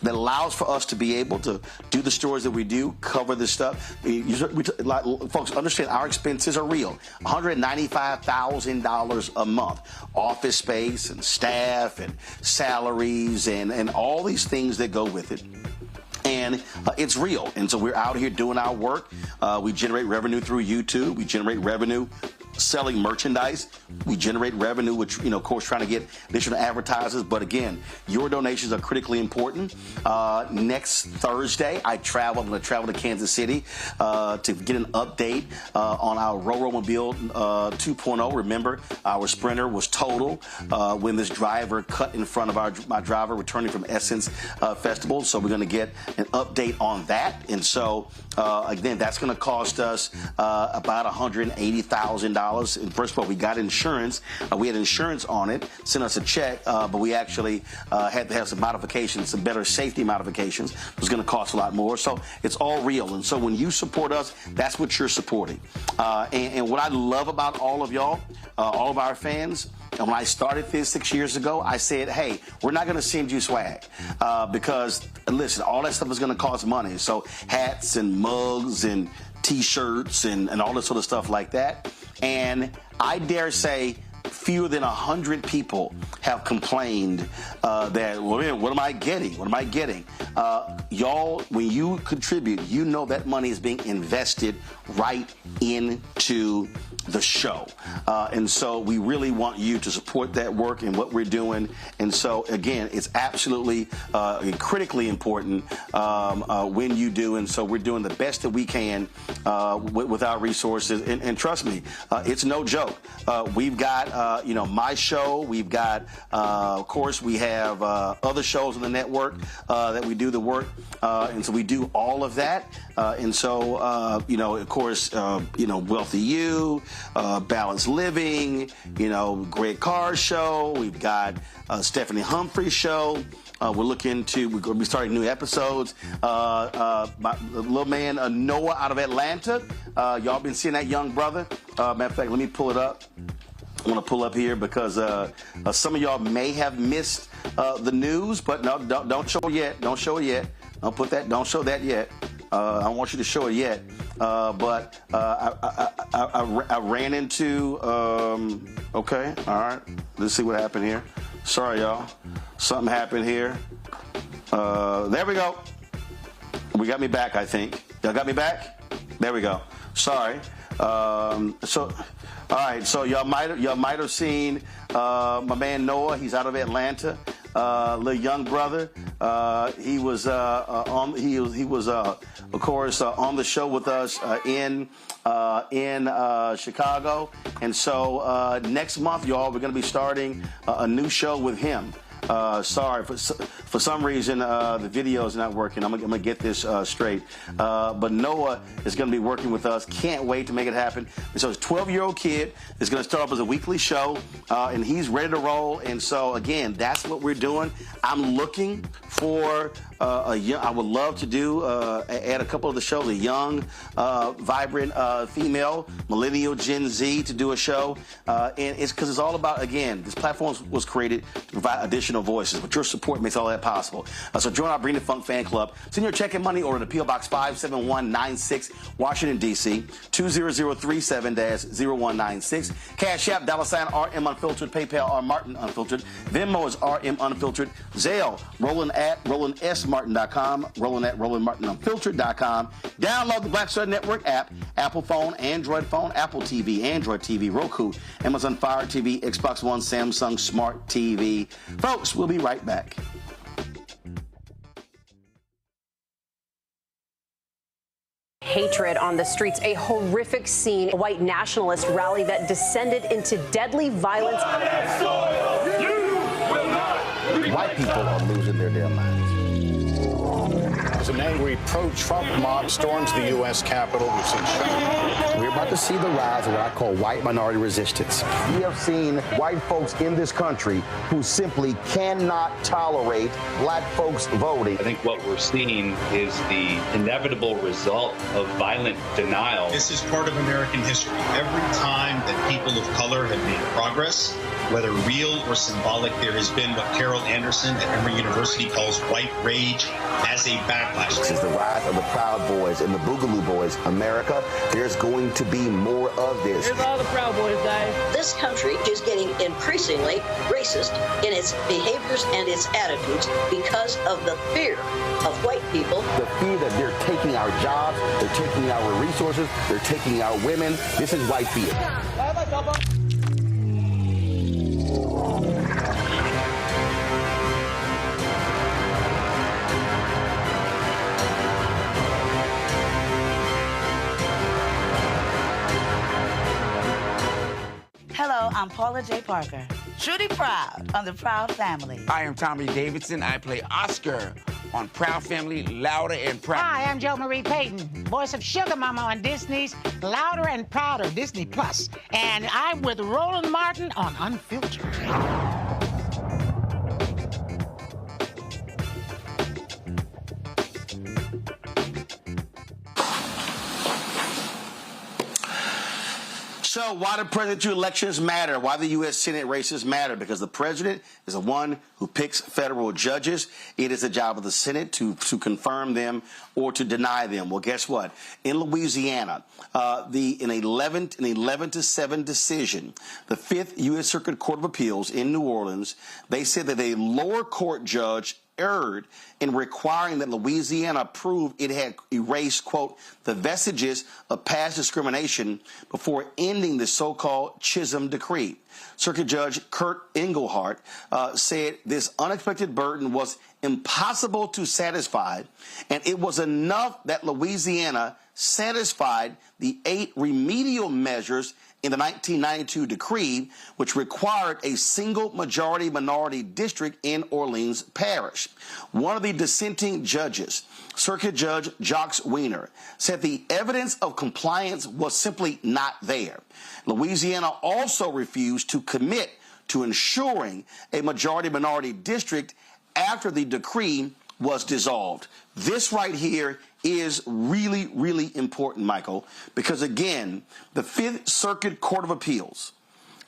That allows for us to be able to do the stories that we do, cover this stuff. Folks, understand our expenses are real. $195,000 a month. Office space and staff and salaries and all these things that go with it. And it's real. And so we're out here doing our work. We generate revenue through YouTube. We generate revenue selling merchandise. We generate revenue, which, of course, trying to get additional advertisers. But again, your donations are critically important. Next Thursday, I'm going to travel to Kansas City to get an update on our Mobile 2.0. Remember, our Sprinter was total when this driver cut in front of my driver returning from Essence Festival. So we're going to get an update on that. And so, again, that's going to cost us about $180,000. And first of all, we got insurance. We had insurance on it, sent us a check, but we actually had to have some modifications, some better safety modifications. It was going to cost a lot more. So it's all real. And so when you support us, that's what you're supporting. And what I love about all of y'all, all of our fans, and when I started this 6 years ago, I said, hey, we're not going to send you swag because, listen, all that stuff is going to cost money. So hats and mugs and T-shirts and all this sort of stuff like that. And I dare say fewer than 100 people have complained that, well, what am I getting? What am I getting? Y'all, when you contribute, you know that money is being invested right into the show. And so we really want you to support that work and what we're doing. And so, again, it's absolutely critically important when you do. And so we're doing the best that we can with our resources. And trust me, it's no joke. We've got, my show. We've got, of course, we have other shows on the network that we do the work. And so we do all of that. And so, of course, Wealthy You, Balanced Living, Greg Carr's show. We've got Stephanie Humphrey's show. We're going to be starting new episodes. My little man Noah out of Atlanta. Y'all been seeing that young brother. Matter of fact, let me pull it up. I want to pull up here because some of y'all may have missed the news, but no, don't show it yet. Don't show it yet. Don't show that yet. I don't want you to show it yet. But I ran into, okay, all right. Let's see what happened here. Sorry, y'all. Something happened here. There we go. We got me back, I think. Y'all got me back? There we go. Sorry. All right, so y'all might have seen my man Noah. He's out of Atlanta. Little young brother. He was of course on the show with us in Chicago. And so next month, y'all, we're going to be starting a new show with him. Sorry, for some reason the video is not working. I'm gonna get this straight. But Noah is gonna be working with us. Can't wait to make it happen. And so his 12-year-old kid is gonna start up as a weekly show, and he's ready to roll. And so again, that's what we're doing. I'm looking for I would love to do add a couple of the shows, a young, vibrant female, millennial, Gen Z to do a show, and it's because it's all about, again, this platform was created to provide additional voices, but your support makes all that possible. So join our Bring the Funk fan club. Send your check and money order to P.O. Box 57196, Washington, D.C. 20037-0196. Cash App, $RM Unfiltered. PayPal, R Martin Unfiltered. Venmo is RM Unfiltered. Zelle, Roland S RolandMartin.com, Roland at RolandMartinUnfiltered.com. Download the Black Star Network app, Apple phone, Android phone, Apple TV, Android TV, Roku, Amazon Fire TV, Xbox One, Samsung Smart TV. Folks, we'll be right back. Hatred on the streets, a horrific scene, a white nationalist rally that descended into deadly violence. White people are losing their damn minds. As an angry pro-Trump mob storms the U.S. Capitol, we've seen shooting. We're about to see the rise of what I call white minority resistance. We have seen white folks in this country who simply cannot tolerate black folks voting. I think what we're seeing is the inevitable result of violent denial. This is part of American history. Every time that people of color have made progress, whether real or symbolic, there has been what Carol Anderson at Emory University calls white rage as a backlash. This is the rise of the Proud Boys and the Boogaloo Boys. America, there's going to be more of this. Here's all the Proud Boys, guys. This country is getting increasingly racist in its behaviors and its attitudes because of the fear of white people. The fear that they're taking our jobs, they're taking our resources, they're taking our women. This is white fear. Hello, I'm Paula J. Parker. Truly proud on the Proud Family. I am Tommy Davidson. I play Oscar on Proud Family, Louder and Proud. Hi, I'm Jo Marie Payton, voice of Sugar Mama on Disney's Louder and Prouder, Disney Plus. And I'm with Roland Martin on Unfiltered. So why do presidential elections matter? Why the U.S. Senate races matter? Because the president is the one who picks federal judges. It is the job of the Senate to confirm them or to deny them. Well, guess what? In Louisiana, in 11-7 decision, the 5th U.S. Circuit Court of Appeals in New Orleans, they said that a lower court judge erred in requiring that Louisiana prove it had erased, quote, the vestiges of past discrimination before ending the so-called Chisholm Decree. Circuit Judge Kurt Engelhardt said this unexpected burden was impossible to satisfy, and it was enough that Louisiana satisfied the 8 remedial measures in the 1992 decree, which required a single majority minority district in Orleans Parish. One of the dissenting judges, Circuit Judge Jacques Wiener, said the evidence of compliance was simply not there. Louisiana also refused to commit to ensuring a majority minority district after the decree was dissolved. This right here is really, really important, Michael, because, again, the 5th Circuit Court of Appeals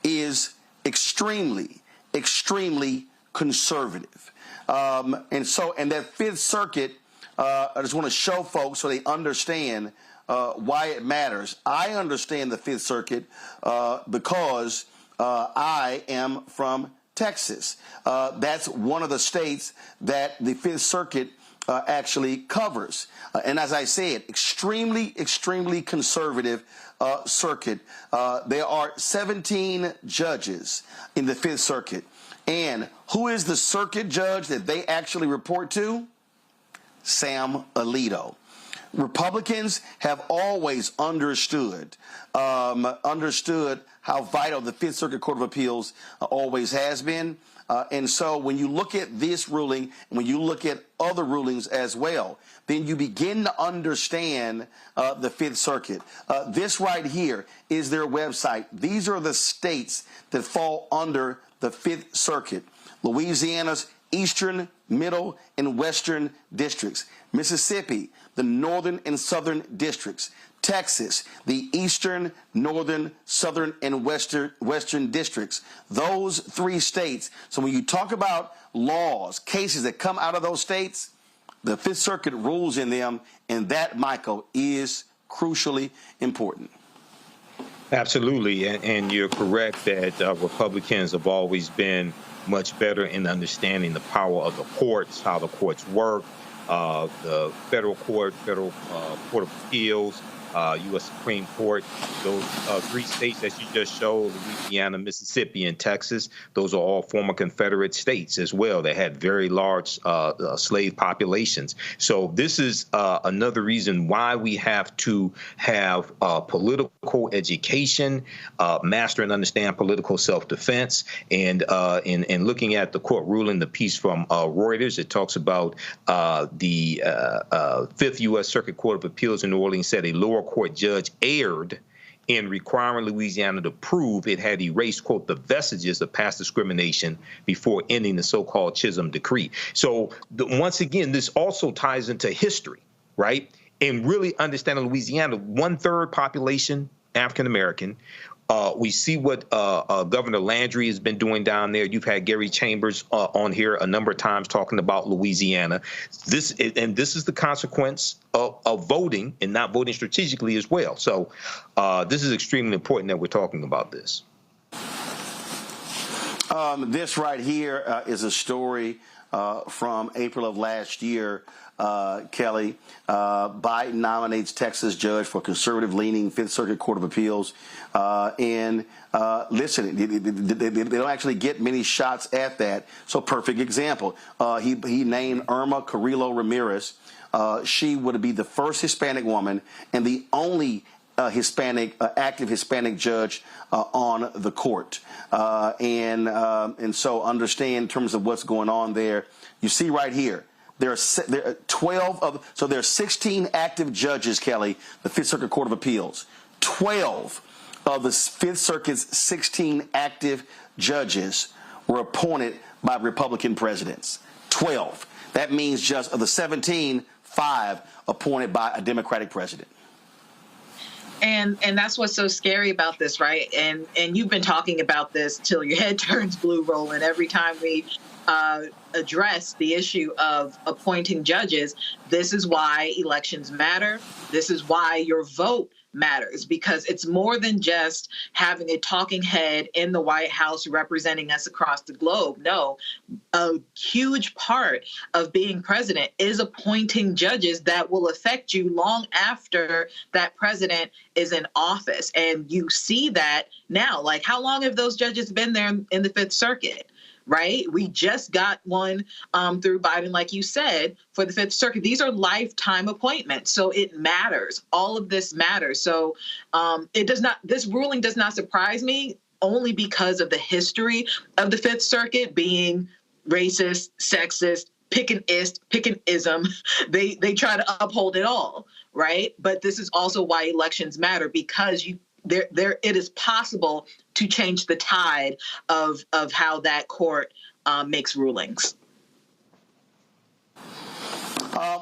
is extremely, extremely conservative. And that 5th Circuit, I just want to show folks so they understand why it matters. I understand the 5th Circuit because I am from Texas. That's one of the states that the 5th Circuit actually covers. And as I said, extremely, extremely conservative circuit. There are 17 judges in the 5th Circuit. And who is the circuit judge that they actually report to? Sam Alito. Republicans have always understood how vital the 5th Circuit Court of Appeals always has been. And so when you look at this ruling, and when you look at other rulings as well, then you begin to understand the 5th Circuit. This right here is their website. These are the states that fall under the 5th Circuit. Louisiana's Eastern, Middle, and Western districts. Mississippi, the Northern and Southern districts. Texas, the Eastern, Northern, Southern, and Western districts. Those 3 states. So when you talk about laws, cases that come out of those states, the 5th Circuit rules in them, and that, Michael, is crucially important. Absolutely, and you're correct that Republicans have always been much better in understanding the power of the courts, how the courts work, the federal court of appeals, U.S. Supreme Court. Those three states that you just showed, Louisiana, Mississippi, and Texas, those are all former Confederate states as well that had very large slave populations. So this is another reason why we have to have political education, master and understand political self-defense. And in looking at the court ruling, the piece from Reuters, it talks about the Fifth U.S. Circuit Court of Appeals in New Orleans said a lower court judge erred in requiring Louisiana to prove it had erased, quote, the vestiges of past discrimination before ending the so-called Chisholm decree. So once again, this also ties into history, right? And really understanding Louisiana, 1/3 population African-American. We see what Governor Landry has been doing down there. You've had Gary Chambers on here a number of times talking about Louisiana. This is the consequence of voting and not voting strategically as well. So this is extremely important that we're talking about this. This right here is a story from April of last year. Kelly, Biden nominates Texas judge for conservative-leaning Fifth Circuit Court of Appeals. Listen, they don't actually get many shots at that. So perfect example. He named Irma Carrillo Ramirez. She would be the first Hispanic woman and the only active Hispanic judge on the court. And so understand in terms of what's going on there. You see right here. There are 12 of, so there are 16 active judges, Kelly, the Fifth Circuit Court of Appeals. 12 of the Fifth Circuit's 16 active judges were appointed by Republican presidents. 12. That means just of the 17, 5 appointed by a Democratic president. And that's what's so scary about this, right? And you've been talking about this till your head turns blue, Roland, every time we address the issue of appointing judges. This is why elections matter. This is why your vote matters, because it's more than just having a talking head in the White House representing us across the globe. No, a huge part of being president is appointing judges that will affect you long after that president is in office. And you see that now. Like, how long have those judges been there in the Fifth Circuit? Right? We just got one through Biden, like you said, for the Fifth Circuit. These are lifetime appointments. So it matters. All of this matters. So this ruling does not surprise me, only because of the history of the Fifth Circuit being racist, sexist, pick-and-ism. They try to uphold it all. Right? But this is also why elections matter, because it is possible to change the tide of how that court makes rulings.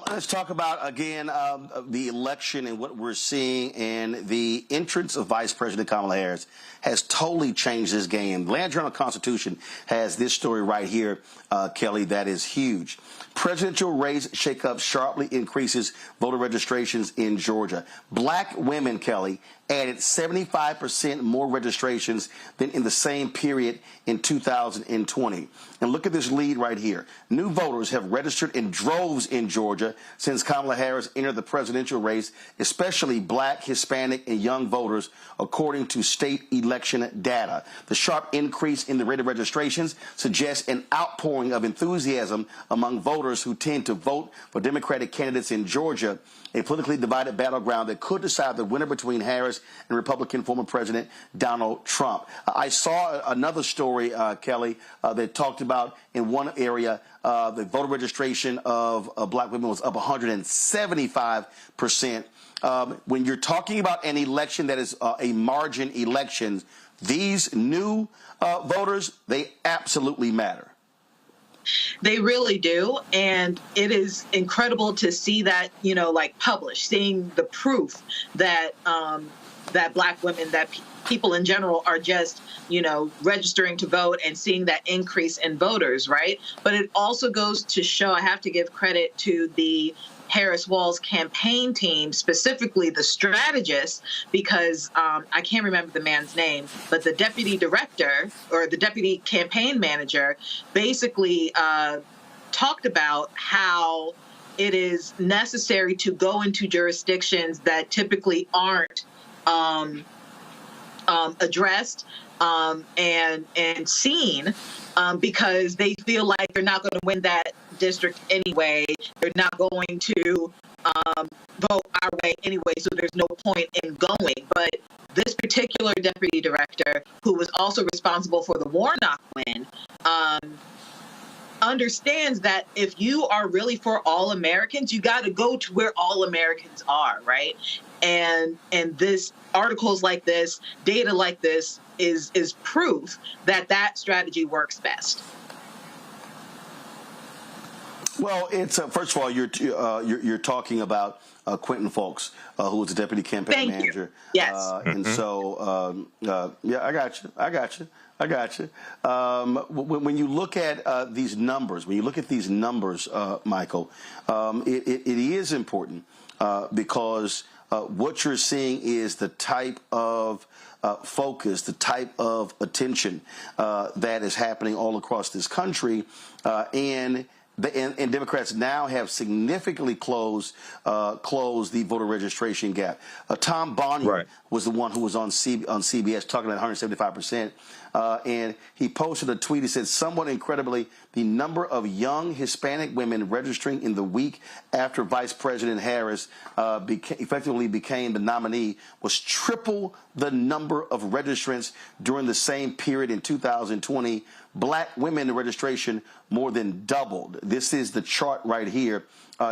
Let's talk about, again, the election and what we're seeing, and the entrance of Vice President Kamala Harris has totally changed this game. The Land Journal-Constitution has this story right here, Kelly, that is huge. Presidential race shakeup sharply increases voter registrations in Georgia. Black women, Kelly, added 75% more registrations than in the same period in 2020. And look at this lead right here. New voters have registered in droves in Georgia since Kamala Harris entered the presidential race, especially black, Hispanic, and young voters, according to state election data. The sharp increase in the rate of registrations suggests an outpouring of enthusiasm among voters who tend to vote for Democratic candidates in Georgia, a politically divided battleground that could decide the winner between Harris and Republican former President Donald Trump. I saw another story, Kelly, that talked about in one area the voter registration of black women was up 175%. When you're talking about an election that is a margin election, these new voters, they absolutely matter. They really do. And it is incredible to see that, published, seeing the proof that that black women, that people in general are just, registering to vote, and seeing that increase in voters. Right. But it also goes to show, I have to give credit to the Harris-Walz campaign team, specifically the strategist, because I can't remember the man's name, but the deputy director or the deputy campaign manager basically talked about how it is necessary to go into jurisdictions that typically aren't addressed and seen because they feel like they're not going to win that district anyway. They're not going to vote our way anyway, so there's no point in going. But this particular deputy director, who was also responsible for the Warnock win, understands that if you are really for all Americans, you got to go to where all Americans are, right? And this articles like this, data like this is proof that that strategy works best. Well, it's first of all, you're talking about Quentin Folks, who was the deputy campaign manager. Yes. And so, yeah, I got you. When you look at these numbers, Michael, it is important because what you're seeing is the type of focus, the type of attention that is happening all across this country, and Democrats now have significantly closed the voter registration gap. Tom Bonnier was the one who was on CBS talking about 175%, and he posted a tweet. He said, somewhat incredibly, the number of young Hispanic women registering in the week after Vice President Harris effectively became the nominee was triple the number of registrants during the same period in 2020. Black women registration more than doubled. This is the chart right here.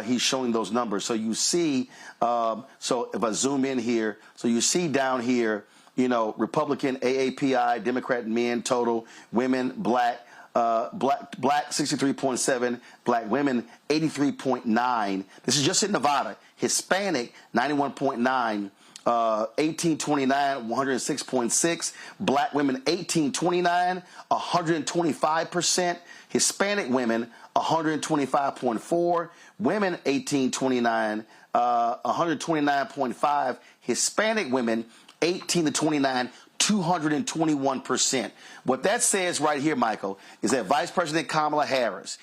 He's showing those numbers. So you see, so if I zoom in here, so you see down here, you know, Republican AAPI, Democrat men total, women, black 63.7, black women 83.9. This is just in Nevada. Hispanic 91.9. 1829, 106.6. Black women 1829, 125%. Hispanic women 125.4. Women 1829, 129.5. Hispanic women 18 to 29, 221%. What that says right here, Michael, is that Vice President Kamala Harris,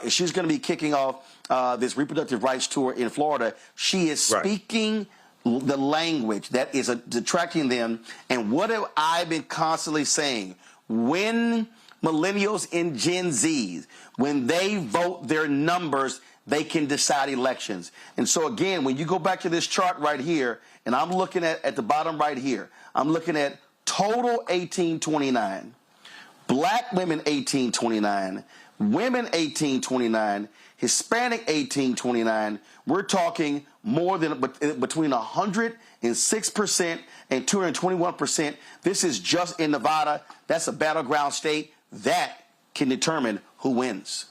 she's going to be kicking off this reproductive rights tour in Florida. She is speaking the language that is attracting them. And what have I been constantly saying? When millennials and Gen Zs, when they vote their numbers, they can decide elections. And so, again, when you go back to this chart right here, and I'm looking at the bottom right here, I'm looking at total 1829, black women 1829, women 1829, Hispanic 1829. We're talking more than between 106% and 221%. This is just in Nevada. That's a battleground state. That can determine who wins.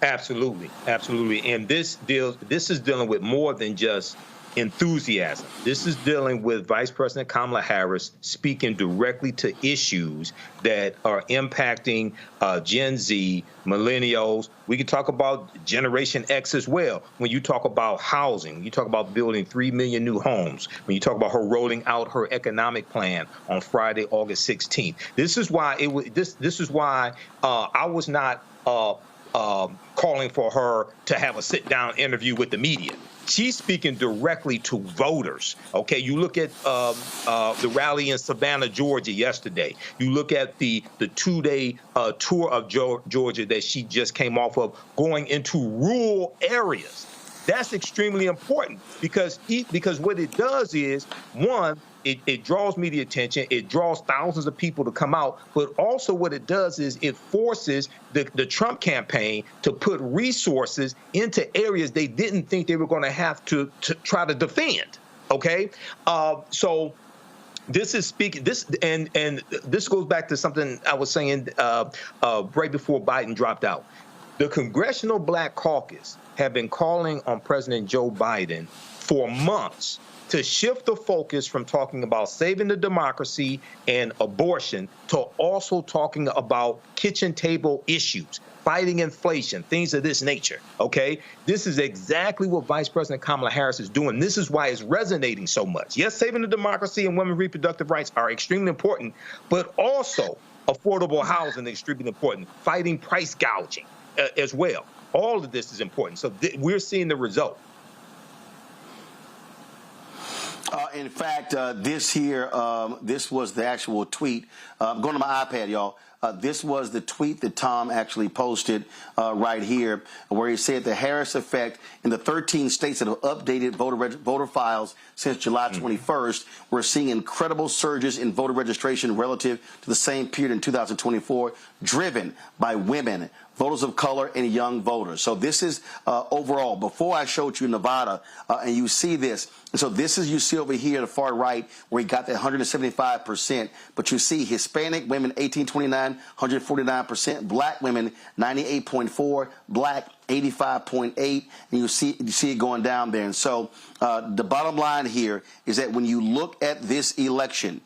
Absolutely. And this is dealing with more than just enthusiasm. This is dealing with Vice President Kamala Harris speaking directly to issues that are impacting Gen Z, millennials. We can talk about Generation X as well. When you talk about housing, you talk about building 3 million new homes. When you talk about her rolling out her economic plan on Friday, August 16th. This is why I was not calling for her to have a sit-down interview with the media. She's speaking directly to voters. Okay, you look at the rally in Savannah, Georgia yesterday. You look at the 2-day tour of Georgia that she just came off of, going into rural areas. That's extremely important because what it does is, one, it draws media attention, it draws thousands of people to come out, but also what it does is it forces the Trump campaign to put resources into areas they didn't think they were going to have to try to defend. Okay, so this is speaking and this goes back to something I was saying right before Biden dropped out. The Congressional Black Caucus have been calling on President Joe Biden for months to shift the focus from talking about saving the democracy and abortion to also talking about kitchen table issues, fighting inflation, things of this nature, okay? This is exactly what Vice President Kamala Harris is doing. This is why it's resonating so much. Yes, saving the democracy and women's reproductive rights are extremely important, but also affordable housing is extremely important, fighting price gouging as well. All of this is important. So we're seeing the result. In fact, this was the actual tweet. I'm going to my iPad, y'all. This was the tweet that Tom actually posted right here, where he said the Harris effect in the 13 states that have updated voter files since July 21st, we're seeing incredible surges in voter registration relative to the same period in 2024, driven by women, voters of color, and young voters. So this is overall. Before I showed you Nevada, and you see this. So this is, you see over here at the far right, where he got that 175%. But you see Hispanic women, 1829, 149%. Black women, 98.4. Black, 85.8. And you see it going down there. And so the bottom line here is that when you look at this election,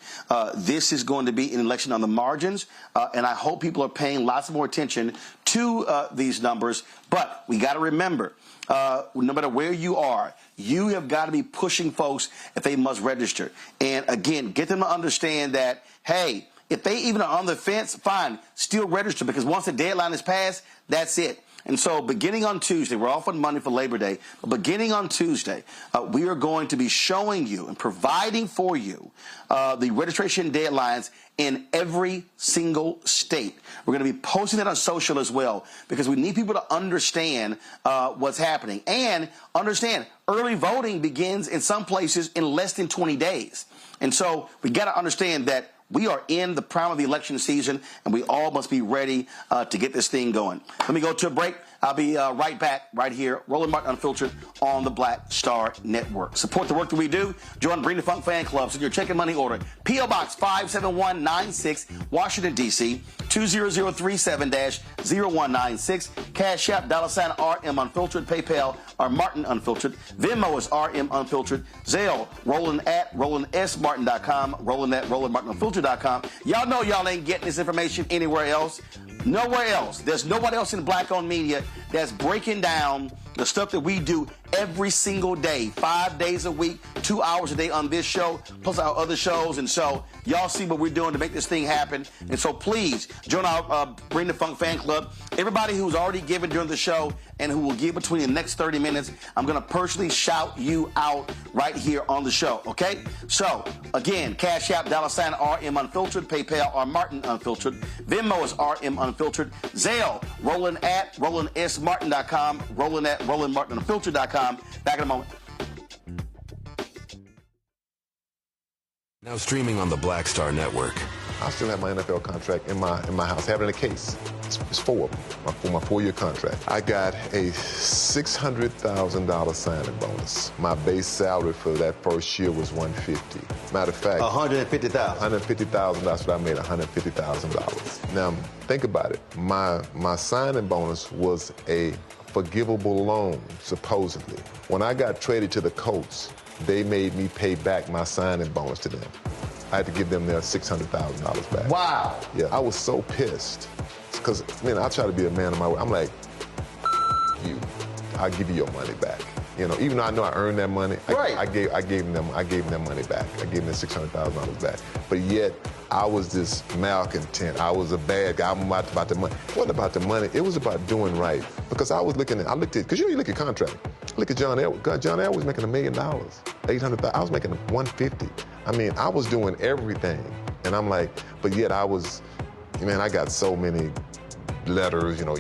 this is going to be an election on the margins. And I hope people are paying lots more attention to these numbers. But we got to remember, no matter where you are, you have got to be pushing folks if they must register. And again, get them to understand that, hey, if they even are on the fence, fine, still register, because once the deadline is passed, that's it. And so beginning on Tuesday, we're off on Monday for Labor Day, but beginning on Tuesday, we are going to be showing you and providing for you the registration deadlines in every single state. We're going to be posting that on social as well, because we need people to understand what's happening. And understand, early voting begins in some places in less than 20 days. And so we got to understand that we are in the prime of the election season, and we all must be ready to get this thing going. Let me go to a break. I'll be right back right here, Roland Martin Unfiltered on the Black Star Network. Support the work that we do. Join Bring the Funk Fan Club. Send your check and money order. P.O. Box 57196, Washington, D.C., 20037-0196. Cash App, $RM Unfiltered. PayPal, R Martin Unfiltered. Venmo is RM Unfiltered. Zelle, Roland at RolandSMartin.com. Roland at RolandMartinUnfiltered.com. Y'all know y'all ain't getting this information anywhere else. Nowhere else. There's nobody else in black-owned media that's breaking down the stuff that we do every single day, 5 days a week, 2 hours a day on this show, plus our other shows. And so y'all see what we're doing to make this thing happen. And so please join our Bring the Funk Fan Club. Everybody who's already given during the show and who will give between the next 30 minutes, I'm going to personally shout you out right here on the show, okay? So, again, Cash App, $RM Unfiltered. PayPal, R Martin Unfiltered. Venmo is RM Unfiltered. Zelle, Roland at RolandSMartin.com. Roland at RolandMartinUnfiltered.com. Back in a moment. Now streaming on the Black Star Network. I still have my NFL contract in my house. Have it in a case. It's 4 of them for my 4-year contract. I got a $600,000 signing bonus. My base salary for that first year was $150,000. Matter of fact, $150,000. $150,000. That's what I made. $150,000. Now think about it. My signing bonus was a forgivable loan, supposedly. When I got traded to the Colts, they made me pay back my signing bonus to them. I had to give them their $600,000 back. Wow. Yeah, I was so pissed. Because, man, I try to be a man of my word. I'm like, you, I'll give you your money back. You know, even though I know I earned that money, right. I gave them money back. I gave them $600,000 back. But yet, I was this malcontent. I was a bad guy. I'm about the money. It wasn't about the money. It was about doing right. Because I looked at, because you look at contract. Look at John Elway. John Elway was making $1 million, $800,000. I was making $150,000. I mean, I was doing everything. And I'm like, but yet I was, man, I got so many letters, you know,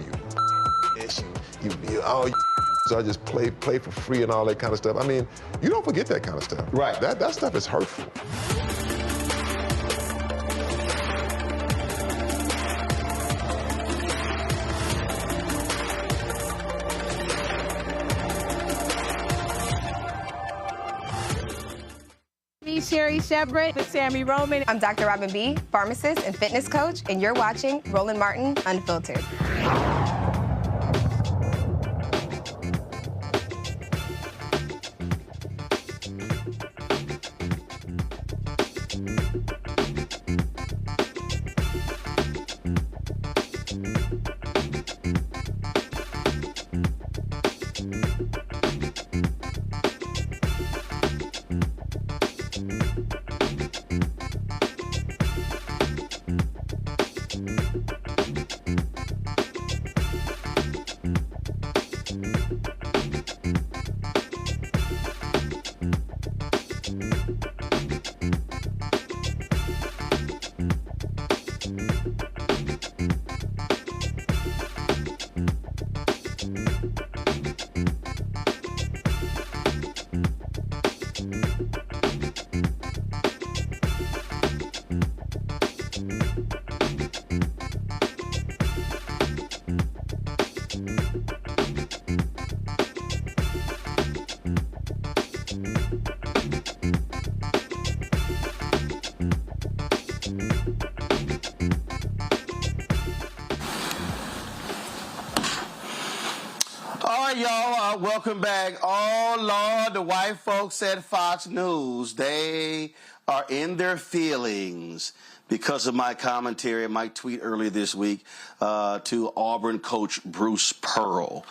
so I just play for free and all that kind of stuff. I mean, you don't forget that kind of stuff. Right. That stuff is hurtful. Sherry Shepard with Sammy Roman. I'm Dr. Robin B., pharmacist and fitness coach, and you're watching Roland Martin Unfiltered. right, y'all. Welcome back. Oh, Lord, the white folks at Fox News, they are in their feelings because of my commentary, my tweet earlier this week to Auburn coach Bruce Pearl.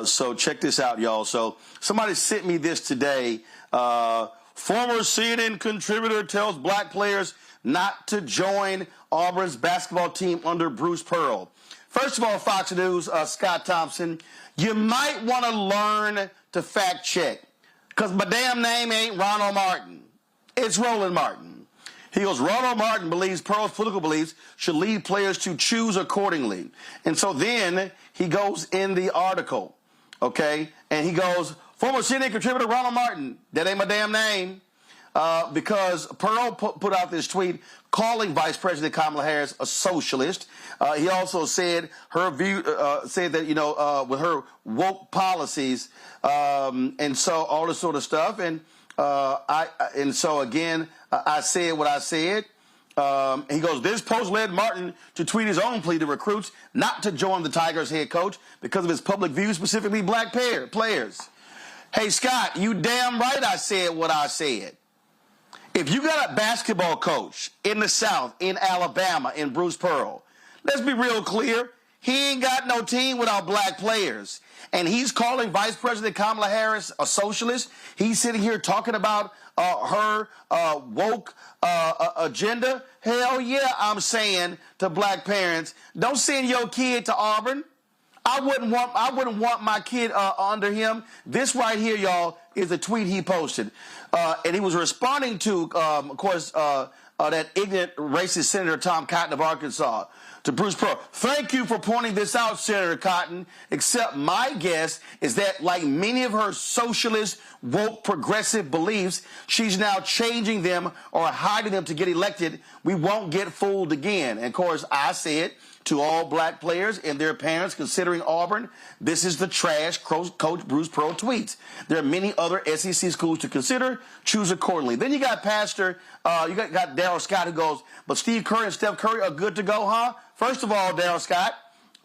So check this out, y'all. So somebody sent me this today. Former CNN contributor tells black players not to join Auburn's basketball team under Bruce Pearl. First of all, Fox News, Scott Thompson, you might want to learn to fact check, because my damn name ain't Ronald Martin. It's Roland Martin. He goes, Ronald Martin believes Pearl's political beliefs should lead players to choose accordingly. And so then he goes in the article, okay, and he goes, former CNN contributor Ronald Martin, that ain't my damn name, because Pearl put out this tweet calling Vice President Kamala Harris a socialist. He also said her view, said that, with her woke policies, and so all this sort of stuff. And so again, I said what I said. He goes, this post led Martin to tweet his own plea to recruits not to join the Tigers head coach because of his public views, specifically black players. Hey, Scott, you damn right I said what I said. If you got a basketball coach in the South, in Alabama, in Bruce Pearl, let's be real clear. He ain't got no team without black players. And he's calling Vice President Kamala Harris a socialist. He's sitting here talking about her woke agenda. Hell yeah, I'm saying to black parents, don't send your kid to Auburn. I wouldn't want my kid under him. This right here, y'all, is a tweet he posted. And he was responding to, of course, that ignorant racist Senator Tom Cotton of Arkansas, to Bruce Pearl. Thank you for pointing this out, Senator Cotton, except my guess is that, like many of her socialist, woke, progressive beliefs, she's now changing them or hiding them to get elected. We won't get fooled again. And, of course, I said to all black players and their parents considering Auburn, this is the trash Coach Bruce Pearl tweets. There are many other SEC schools to consider. Choose accordingly. Then you got Pastor, you got Daryl Scott, who goes, but Steve Curry and Steph Curry are good to go, huh? First of all, Daryl Scott,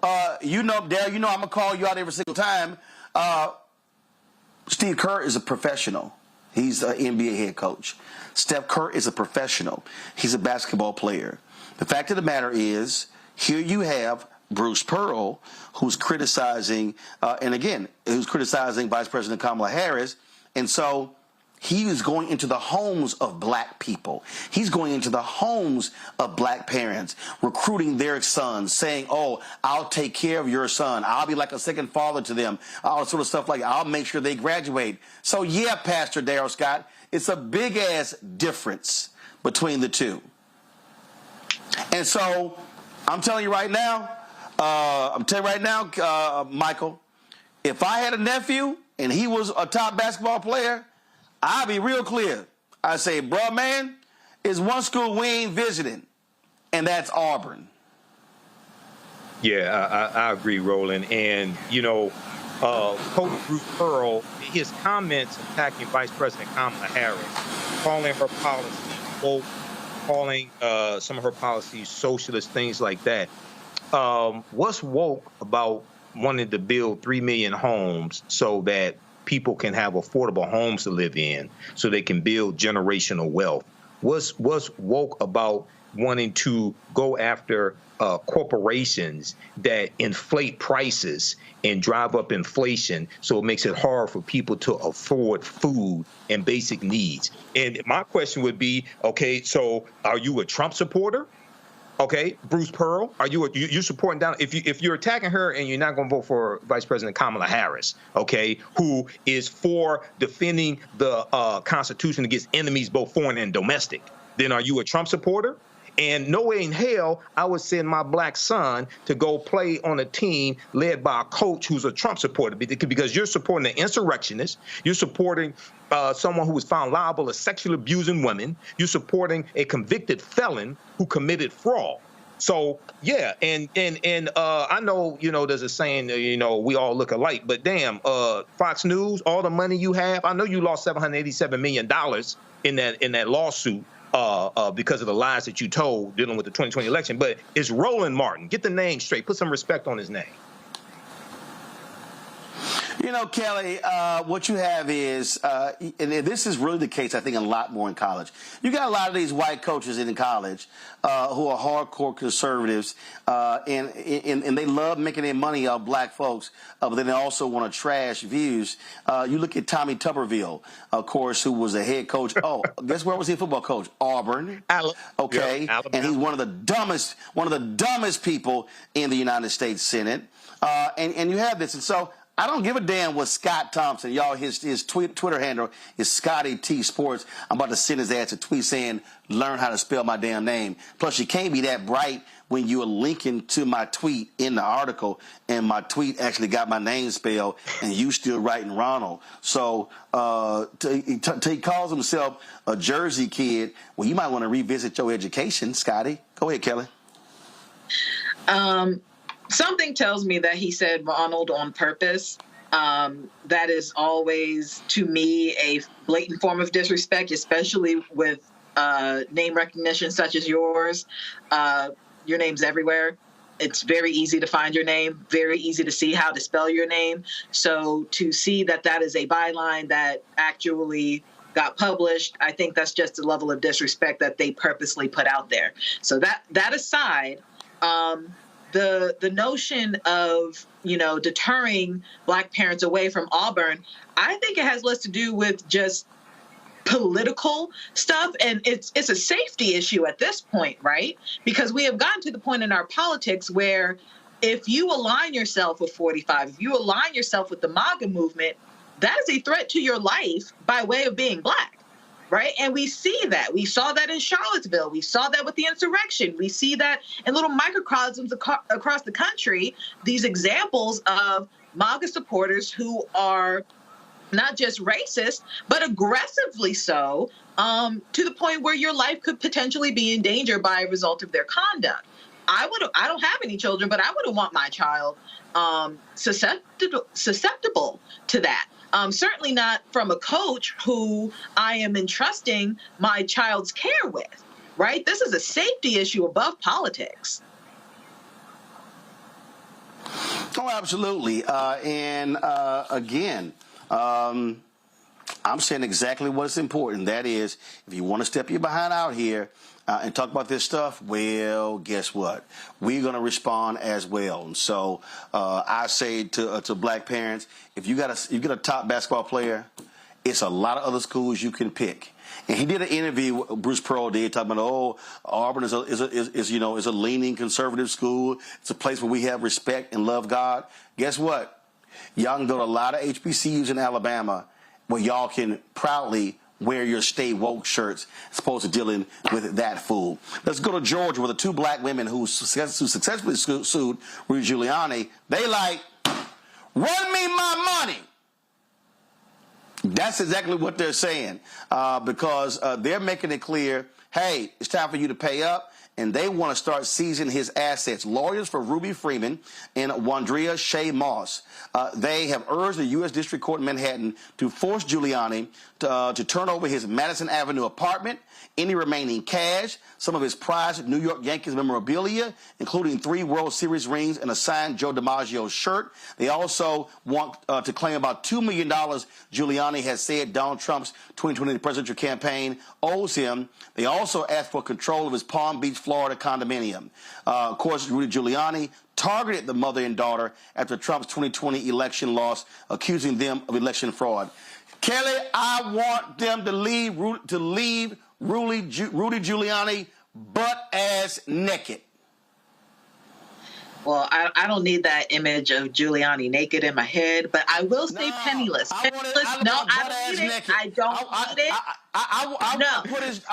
Daryl, I'm going to call you out every single time. Steve Kerr is a professional. He's an NBA head coach. Steph Curry is a professional. He's a basketball player. The fact of the matter is, here you have Bruce Pearl, who's criticizing, who's criticizing Vice President Kamala Harris. And so he is going into the homes of black people. He's going into the homes of black parents, recruiting their sons, saying, oh, I'll take care of your son. I'll be like a second father to them. All sort of stuff like that. I'll make sure they graduate. So, yeah, Pastor Daryl Scott, it's a big-ass difference between the two. And so I'm telling you right now, Michael, if I had a nephew and he was a top basketball player, I'd be real clear. I say, bruh, man, it's one school we ain't visiting, and that's Auburn. Yeah, I agree, Roland. And, Coach Bruce Pearl, his comments attacking Vice President Kamala Harris, calling her policy woke, calling some of her policies socialist, things like that. What's woke about wanting to build 3 million homes so that people can have affordable homes to live in, so they can build generational wealth? What's woke about wanting to go after corporations that inflate prices and drive up inflation, so it makes it hard for people to afford food and basic needs? And my question would be, okay, so are you a Trump supporter? Okay, Bruce Pearl, are you supporting down? If you're attacking her and you're not going to vote for Vice President Kamala Harris, okay, who is for defending the Constitution against enemies, both foreign and domestic, then are you a Trump supporter? And no way in hell I would send my black son to go play on a team led by a coach who's a Trump supporter, because you're supporting an insurrectionist. You're supporting someone who was found liable of sexually abusing women. You're supporting a convicted felon who committed fraud. So, yeah, and I know, there's a saying, we all look alike, but damn, Fox News, all the money you have, I know you lost $787 million in that lawsuit. Because of the lies that you told dealing with the 2020 election. But it's Roland Martin. Get the name straight. Put some respect on his name. You know, Kelly, what you have is, and this is really the case, I think, a lot more in college. You got a lot of these white coaches in college who are hardcore conservatives, and they love making their money off black folks, but then they also want to trash views. You look at Tommy Tuberville, of course, who was the head coach. Oh, guess where was he a football coach? Auburn. Okay, yeah, and he's one of the dumbest people in the United States Senate. And you have this, and so I don't give a damn what Scott Thompson, y'all, his Twitter handle is Scotty T Sports. I'm about to send his ass a tweet saying, learn how to spell my damn name. Plus, you can't be that bright when you are linking to my tweet in the article, and my tweet actually got my name spelled, and you still writing Ronald. So he calls himself a Jersey kid. Well, you might want to revisit your education, Scotty. Go ahead, Kelly. Something tells me that he said Ronald on purpose. That is always, to me, a blatant form of disrespect, especially with name recognition such as yours. Your name's everywhere. It's very easy to find your name, very easy to see how to spell your name. So to see that is a byline that actually got published, I think that's just a level of disrespect that they purposely put out there. So that aside, the notion of, deterring black parents away from Auburn, I think it has less to do with just political stuff, and it's a safety issue at this point, right? Because we have gotten to the point in our politics where if you align yourself with 45, if you align yourself with the MAGA movement, that is a threat to your life by way of being black. Right. And we see that. We saw that in Charlottesville. We saw that with the insurrection. We see that in little microcosms across the country, these examples of MAGA supporters who are not just racist, but aggressively so, to the point where your life could potentially be in danger by a result of their conduct. I don't have any children, but I wouldn't want my child susceptible to that. Certainly not from a coach who I am entrusting my child's care with, right? This is a safety issue above politics. Oh, absolutely. Again, I'm saying exactly what's important. That is, if you want to step your behind out here and talk about this stuff, well, guess what? We're going to respond as well. And so I say to black parents, if you got a top basketball player, it's a lot of other schools you can pick. And he did an interview, Bruce Pearl did, talking about, Auburn is a leaning conservative school. It's a place where we have respect and love God. Guess what? Y'all can go to a lot of HBCUs in Alabama where y'all can proudly wear your stay woke shirts as opposed to dealing with that fool. Let's go to Georgia where the two black women who successfully sued Rudy Giuliani, they like, run me my money. That's exactly what they're saying because they're making it clear, hey, it's time for you to pay up. And they want to start seizing his assets. Lawyers for Ruby Freeman and Wandrea Shea Moss, they have urged the U.S. District Court in Manhattan to force Giuliani to turn over his Madison Avenue apartment, any remaining cash, some of his prized New York Yankees memorabilia, including 3 World Series rings and a signed Joe DiMaggio shirt. They also want to claim about $2 million Giuliani has said Donald Trump's 2020 presidential campaign owes him. They also asked for control of his Palm Beach, Florida condominium. Of course, Rudy Giuliani targeted the mother and daughter after Trump's 2020 election loss, accusing them of election fraud. Kelly, I want them to leave Rudy Giuliani butt-ass naked. Well, I don't need that image of Giuliani naked in my head, but I will say penniless. I don't need it. I don't need it. I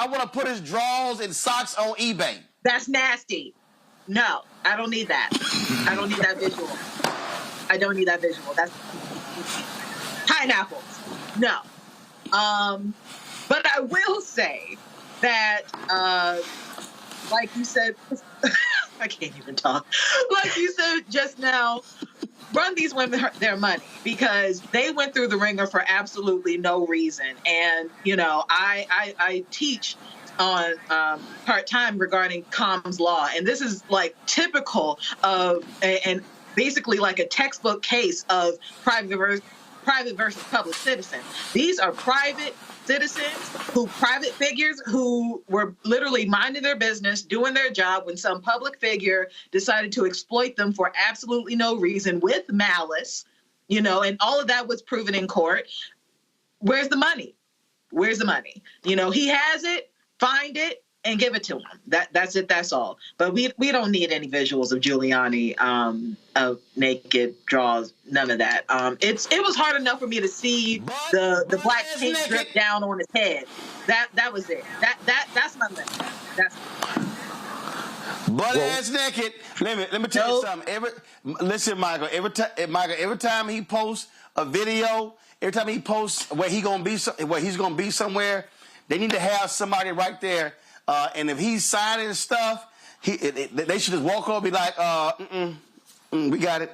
want to put his drawers and socks on eBay. That's nasty. No, I don't need that. I don't need that visual. I don't need that visual. That's pineapples. No. But I will say that, like you said, I can't even talk. Like you said just now, run these women their money because they went through the ringer for absolutely no reason. And, I teach on part-time regarding comms law. And this is like typical of an basically like a textbook case of private versus public citizen. These are private citizens private figures who were literally minding their business, doing their job when some public figure decided to exploit them for absolutely no reason with malice, and all of that was proven in court. Where's the money? Where's the money? He has it, find it, and give it to him. That's it. That's all. But we don't need any visuals of Giuliani of naked draws. None of that. It was hard enough for me to see the black paint drip down on his head. That was it. That's my limit. That's butt ass naked. Let me tell you something. Listen, Michael. Every time he posts a video, every time he posts where he's gonna be somewhere, they need to have somebody right there. And if he's signing stuff, they should just walk over and be like, we got it.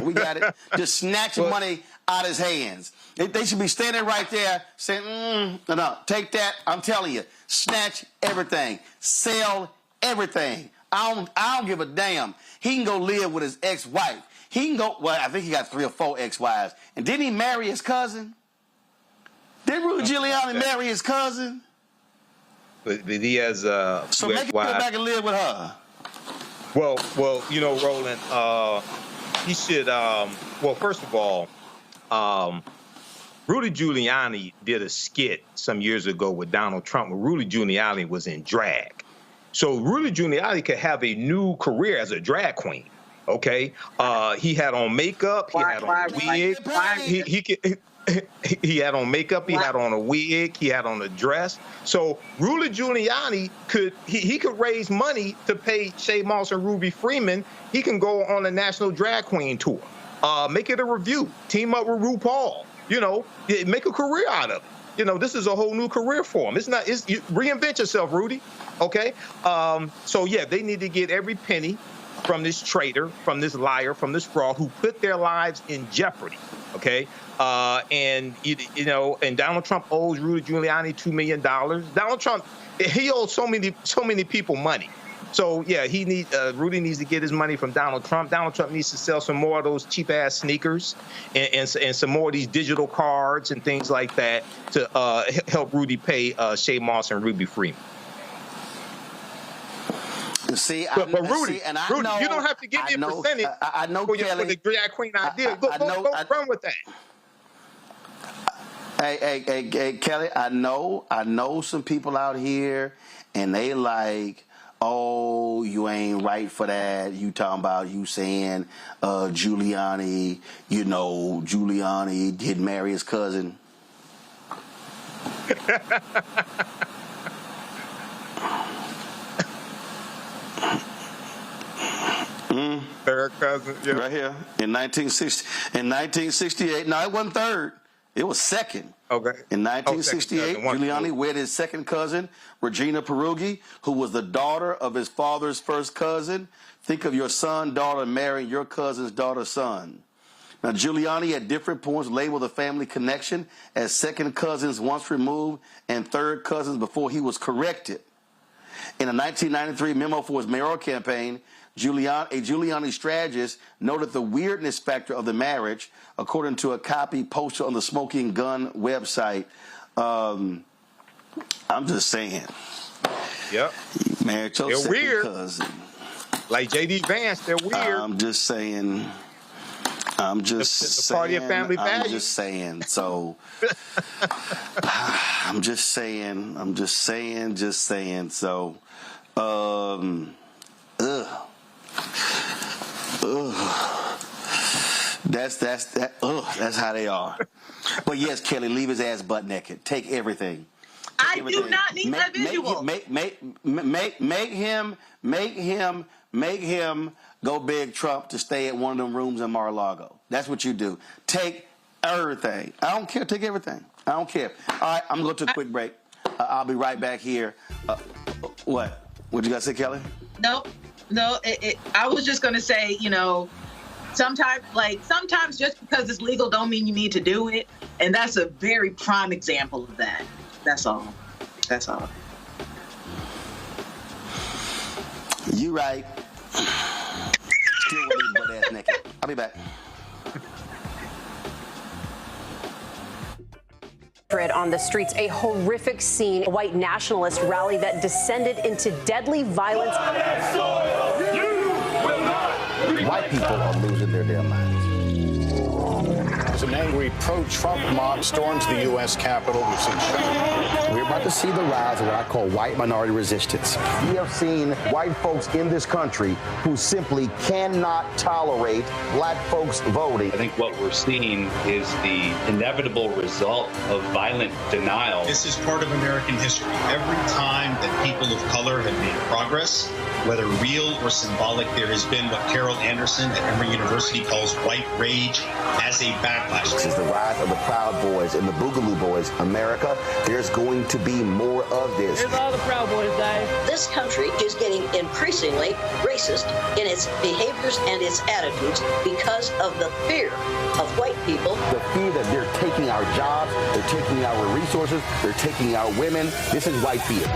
We got it. Just snatch money out of his hands. They should be standing right there saying, no, take that. I'm telling you, snatch everything. Sell everything. I don't give a damn. He can go live with his ex-wife. He can go, I think he got 3 or 4 ex-wives. And didn't he marry his cousin? Didn't Rudy Giuliani marry his cousin? But he has so make him go back and live with her. Well, Roland, he should. First of all, Rudy Giuliani did a skit some years ago with Donald Trump where Rudy Giuliani was in drag. So Rudy Giuliani could have a new career as a drag queen. Okay, he had on makeup, he had on a wig, he had on makeup, he had on a wig, he had on a dress. So Rudy Giuliani could raise money to pay Shay Moss and Ruby Freeman. He can go on a national drag queen tour, make it a review, team up with RuPaul. Make a career out of it. This is a whole new career for him. Reinvent yourself, Rudy. Okay. So yeah, they need to get every penny from this traitor, from this liar, from this fraud who put their lives in jeopardy. Okay. And Donald Trump owes Rudy Giuliani $2 million. Donald Trump, he owes so many people money. So yeah, Rudy needs to get his money from Donald Trump. Donald Trump needs to sell some more of those cheap ass sneakers and some more of these digital cards and things like that to help Rudy pay Shay Moss and Ruby Freeman. See, but Rudy, you don't have to give me a percentage for the drag queen idea. Go run with that. Hey, Kelly, I know some people out here, and they like, oh, you ain't right for that. You talking about you saying Giuliani, Giuliani did marry his cousin. Third cousin, yeah. Right here in 1968. No, it wasn't third. It was second. Okay. In 1968, Giuliani wedded his second cousin, Regina Peruggi, who was the daughter of his father's first cousin. Think of your son, daughter marrying your cousin's daughter's son. Now, Giuliani at different points labeled the family connection as second cousins once removed and third cousins before he was corrected. In a 1993 memo for his mayoral campaign, a Giuliani strategist noted the weirdness factor of the marriage, according to a copy posted on the Smoking Gun website. I'm just saying. Yep. You married your second cousin. Like J.D. Vance, they're weird. I'm just saying. The party of family values. I'm just saying. So, I'm just saying. So, That's how they are. But yes, Kelly, leave his ass butt naked. Take everything. I do not need that visual. Make him go beg Trump to stay at one of them rooms in Mar-a-Lago. That's what you do. Take everything. I don't care. Take everything. I don't care. All right, I'm going to go to a quick break. I'll be right back here. What? What you got to say, Kelly? No. I was just going to say, sometimes just because it's legal don't mean you need to do it. And that's a very prime example of that. That's all. You right. Still waiting for that. naked. I'll be back. On the streets, a horrific scene, a white nationalist rally that descended into deadly violence. White people are losing their damn minds. As an angry pro-Trump mob storms the U.S. Capitol, we've seen shooting. We're about to see the rise of what I call white minority resistance. We have seen white folks in this country who simply cannot tolerate black folks voting. I think what we're seeing is the inevitable result of violent denial. This is part of American history. Every time that people of color have made progress, whether real or symbolic, there has been what Carol Anderson at Emory University calls white rage as a backlash. This is the rise of the Proud Boys and the Boogaloo Boys. America, there's going to be more of this. Here's all the Proud Boys, guys. This country is getting increasingly racist in its behaviors and its attitudes because of the fear of white people. The fear that they're taking our jobs, they're taking our resources, they're taking our women. This is white fear.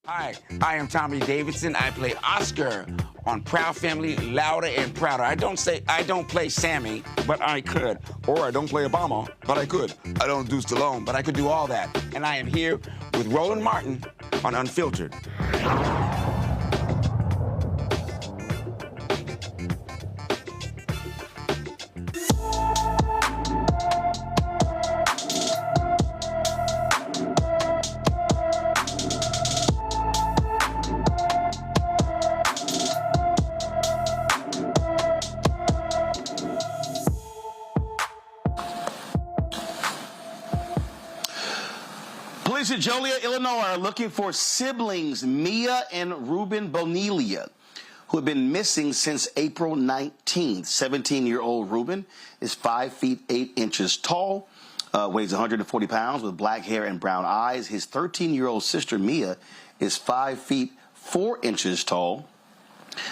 Hi, I am Tommy Davidson. I play Oscar on Proud Family, Louder and Prouder. I don't play Sammy, but I could. Or I don't play Obama, but I could. I don't do Stallone, but I could do all that. And I am here with Roland Martin on Unfiltered. Police in Joliet, Illinois are looking for siblings Mia and Ruben Bonilla, who have been missing since April 19th. 17-year-old Ruben is 5 feet 8 inches tall, weighs 140 pounds with black hair and brown eyes. His 13-year-old sister Mia is 5 feet 4 inches tall,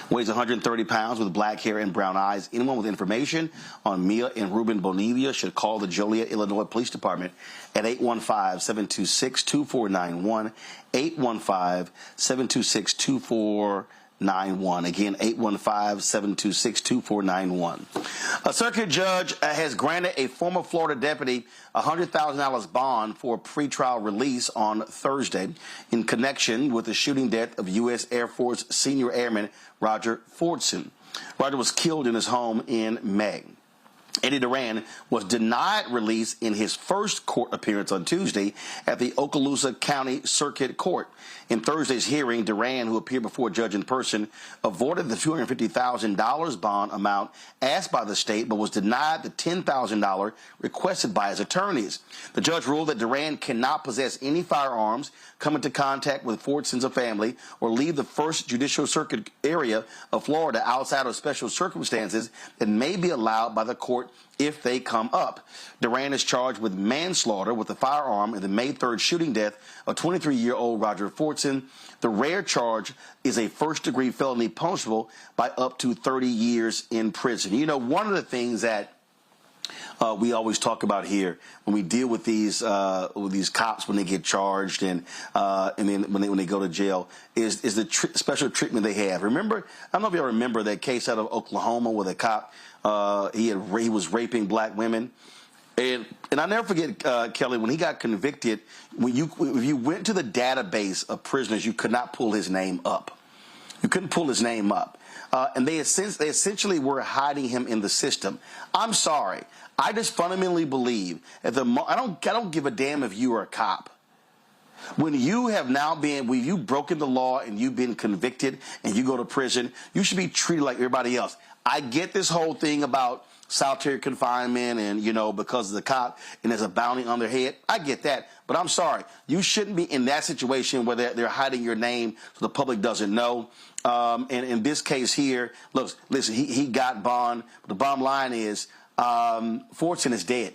weighs 130 pounds with black hair and brown eyes. Anyone with information on Mia and Ruben Bonilla should call the Joliet, Illinois Police Department at 815-726-2491, 815-726-2491. Again, 815-726-2491. A circuit judge has granted a former Florida deputy $100,000 bond for pretrial release on Thursday in connection with the shooting death of U.S. Air Force senior airman Roger Fordson. Roger was killed in his home in May. Eddie Duran was denied release in his first court appearance on Tuesday at the Okaloosa County Circuit Court. In Thursday's hearing, Duran, who appeared before a judge in person, avoided the $250,000 bond amount asked by the state, but was denied the $10,000 requested by his attorneys. The judge ruled that Duran cannot possess any firearms, come into contact with Fordson's family, or leave the First Judicial Circuit area of Florida outside of special circumstances that may be allowed by the court if they come up. Duran is charged with manslaughter with a firearm in the May 3rd shooting death of 23-year-old Roger Fordson. The rare charge is a first-degree felony punishable by up to 30 years in prison. You know, one of the things that we always talk about here when we deal with these cops when they get charged and then when they go to jail is the special treatment they have. Remember, I don't know if you remember that case out of Oklahoma where the cop he was raping black women. And I'll never forget, Kelly, when he got convicted, if you went to the database of prisoners, you could not pull his name up. You couldn't pull his name up. And they essentially were hiding him in the system. I'm sorry. I just fundamentally believe that I don't give a damn if you are a cop. When you have when you've broken the law and you've been convicted and you go to prison, you should be treated like everybody else. I get this whole thing about solitary confinement and, because of the cop and there's a bounty on their head. I get that. But I'm sorry. You shouldn't be in that situation where they're hiding your name so the public doesn't know. And in this case here, listen, he got bond. But the bottom line is Fordson is dead.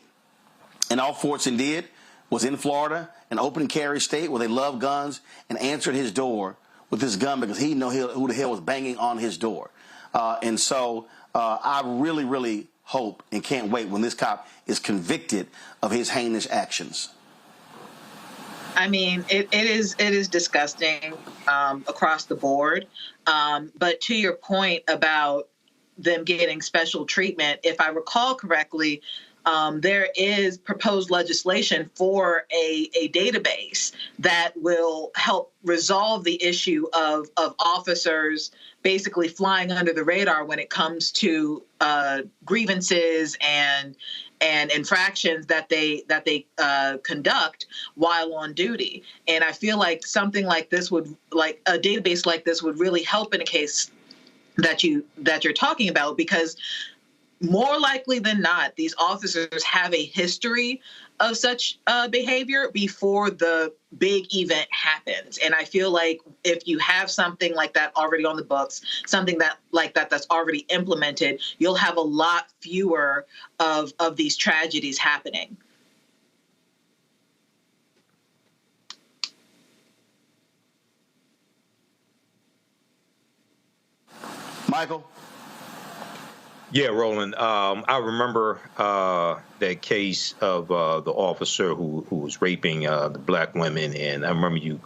And all Fordson did was in Florida, an open carry state where they love guns, and answered his door with his gun because he didn't know who the hell was banging on his door. And so I really, really hope and can't wait when this cop is convicted of his heinous actions. I mean, it is disgusting across the board. But to your point about them getting special treatment, if I recall correctly, there is proposed legislation for a database that will help resolve the issue of officers basically flying under the radar when it comes to grievances and infractions that they conduct while on duty. And I feel like something like this would, like a database like this, would really help in a case that you're talking about, because more likely than not, these officers have a history of such behavior before the big event happens. And I feel like if you have something like that already on the books, something that's already implemented, you'll have a lot fewer of these tragedies happening. Michael? Yeah, Roland. I remember that case of the officer who was raping the black women, and I remember you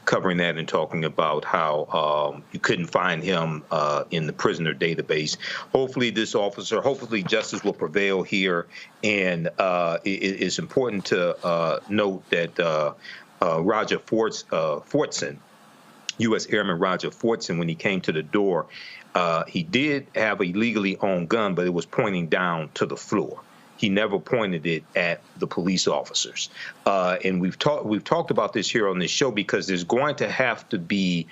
covering that and talking about how you couldn't find him in the prisoner database. Hopefully, hopefully justice will prevail here, and it's important to note that Roger Fortson, U.S. Airman Roger Fortson, when he came to the door, he did have a legally owned gun, but it was pointing down to the floor. He never pointed it at the police officers. And we've talked about this here on this show, because there's going to have to be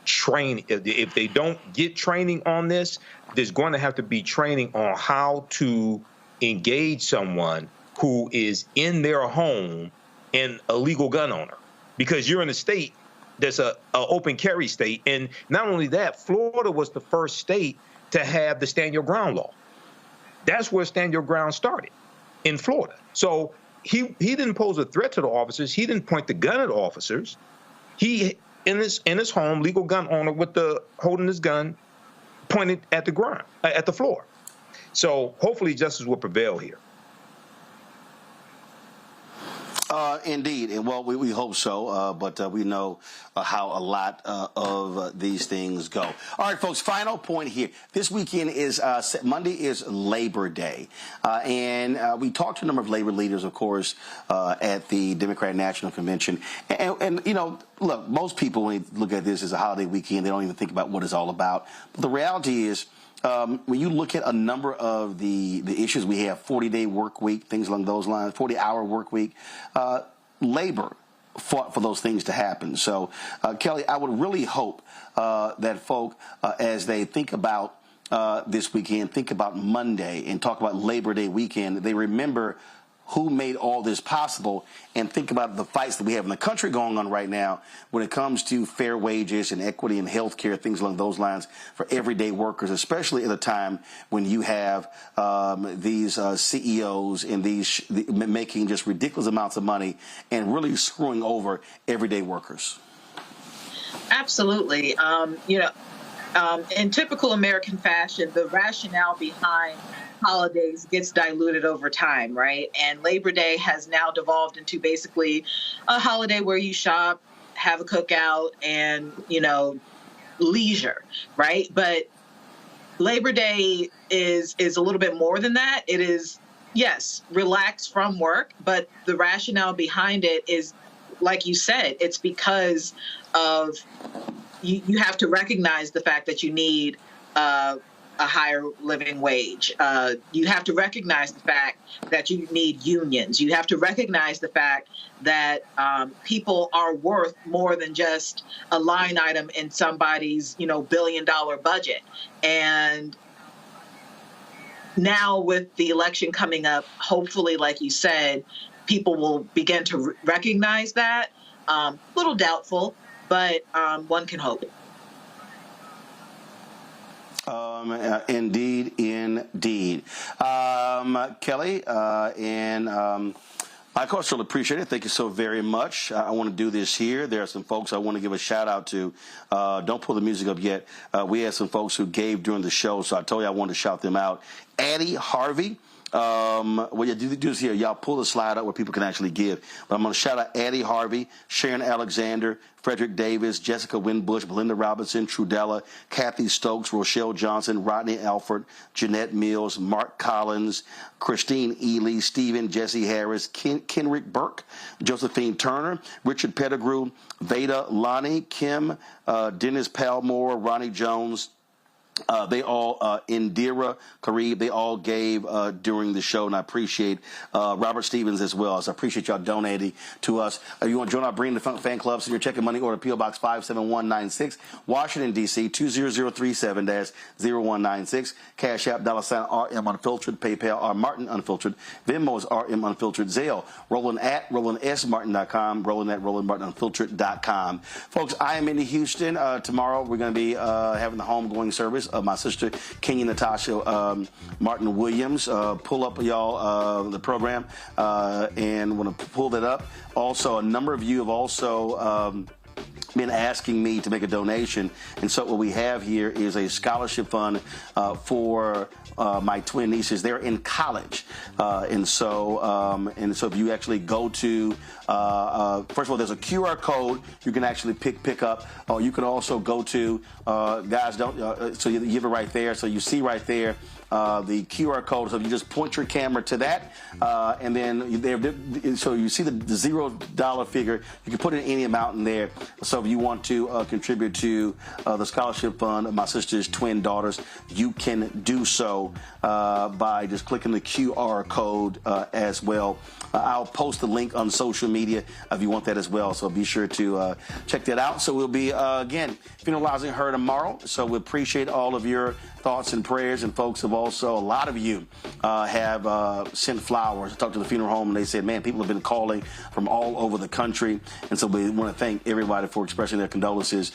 training. If they don't get training on this, there's going to have to be training on how to engage someone who is in their home and a legal gun owner, because you're in a state that's a open carry state. And not only that, Florida was the first state to have the stand your ground law. That's where stand your ground started, in Florida. So he didn't pose a threat to the officers. He didn't point the gun at officers. He, in his home, legal gun owner with holding his gun, pointed at the ground, at the floor. So hopefully justice will prevail here. Indeed, and well, we hope so, but we know how a lot of these things go. All right, folks, final point here. This weekend is Monday is Labor Day, and we talked to a number of labor leaders, of course, at the Democratic National Convention. And you know, look, most people, when they look at this as a holiday weekend, they don't even think about what it's all about. But the reality is, when you look at a number of the issues we have, 40-day work week, things along those lines, 40-hour work week, labor fought for those things to happen. So, Kelly, I would really hope that folk, as they think about this weekend, think about Monday and talk about Labor Day weekend, they remember who made all this possible, and think about the fights that we have in the country going on right now when it comes to fair wages and equity and health care, things along those lines for everyday workers, especially at a time when you have these CEOs and these making just ridiculous amounts of money and really screwing over everyday workers. Absolutely. In typical American fashion, the rationale behind holidays gets diluted over time, right? And Labor Day has now devolved into basically a holiday where you shop, have a cookout, and, leisure, right? But Labor Day is a little bit more than that. It is, yes, relax from work, but the rationale behind it is, like you said, it's because of you have to recognize the fact that you need a higher living wage. You have to recognize the fact that you need unions. You have to recognize the fact that people are worth more than just a line item in somebody's, billion-dollar budget. And now with the election coming up, hopefully, like you said, people will begin to recognize that. Little doubtful, but one can hope. Indeed. Kelly, and I, of course, really appreciate it. Thank you so very much. I want to do this here. There are some folks I want to give a shout out to. Don't pull the music up yet. We had some folks who gave during the show, so I told you I wanted to shout them out. Addie Harvey. What you do is here, y'all pull the slide up where people can actually give. But I'm going to shout out Addie Harvey, Sharon Alexander, Frederick Davis, Jessica Winbush, Belinda Robinson, Trudella, Kathy Stokes, Rochelle Johnson, Rodney Alford, Jeanette Mills, Mark Collins, Christine Ely, Stephen Jesse Harris, Kenrick Burke, Josephine Turner, Richard Pettigrew, Veda Lonnie, Kim, Dennis Palmore, Ronnie Jones, they all, Indira Karib, they all gave during the show, and I appreciate Robert Stevens as well. So I appreciate y'all donating to us. If you want to join our Bring the Funk fan club, send your check and money order P.O. Box 57196, Washington, D.C., 20037-0196. Cash App, $RM Unfiltered, PayPal, R Martin Unfiltered, Venmo is RM Unfiltered, Zelle, Roland at RolandSMartin.com, Roland at RolandMartinUnfiltered.com. Folks, I am in Houston. Tomorrow we're going to be having the homegoing service of my sister, Kenya Natasha Martin Williams. Pull up, y'all, the program, and want to pull that up. Also, a number of you have also been asking me to make a donation, and so what we have here is a scholarship fund for my twin nieces. They're in college, and so if you actually go to first of all, there's a QR code you can actually pick up. You can also go to guys don't so you give it right there. So you see right there the QR code. So you just point your camera to that, and then so you see the $0 figure. You can put in any amount in there. So if you want to contribute to the scholarship fund of my sister's twin daughters, you can do so by just clicking the QR code as well. I'll post the link on social media if you want that as well. So be sure to check that out. So we'll be, again, funeralizing her tomorrow. So we appreciate all of your thoughts and prayers. And folks have also, a lot of you have sent flowers. I talked to the funeral home and they said, man, people have been calling from all over the country. And so we want to thank everybody for expressing their condolences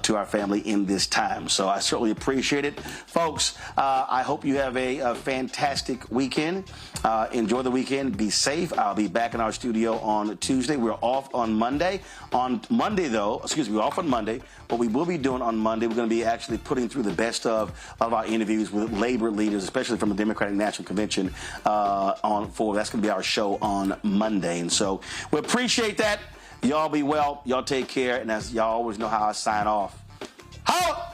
to our family in this time. So I certainly appreciate it. Folks, I hope you have a fantastic weekend. Enjoy the weekend. Be safe. I'll be back in our studio on Tuesday. We're off on Monday. On Monday, though, we're off on Monday. What we will be doing on Monday, we're going to be actually putting through the best of our interviews with labor leaders, especially from the Democratic National Convention. That's going to be our show on Monday. And so we appreciate that. Y'all be well. Y'all take care. And as y'all always know how I sign off. Holla!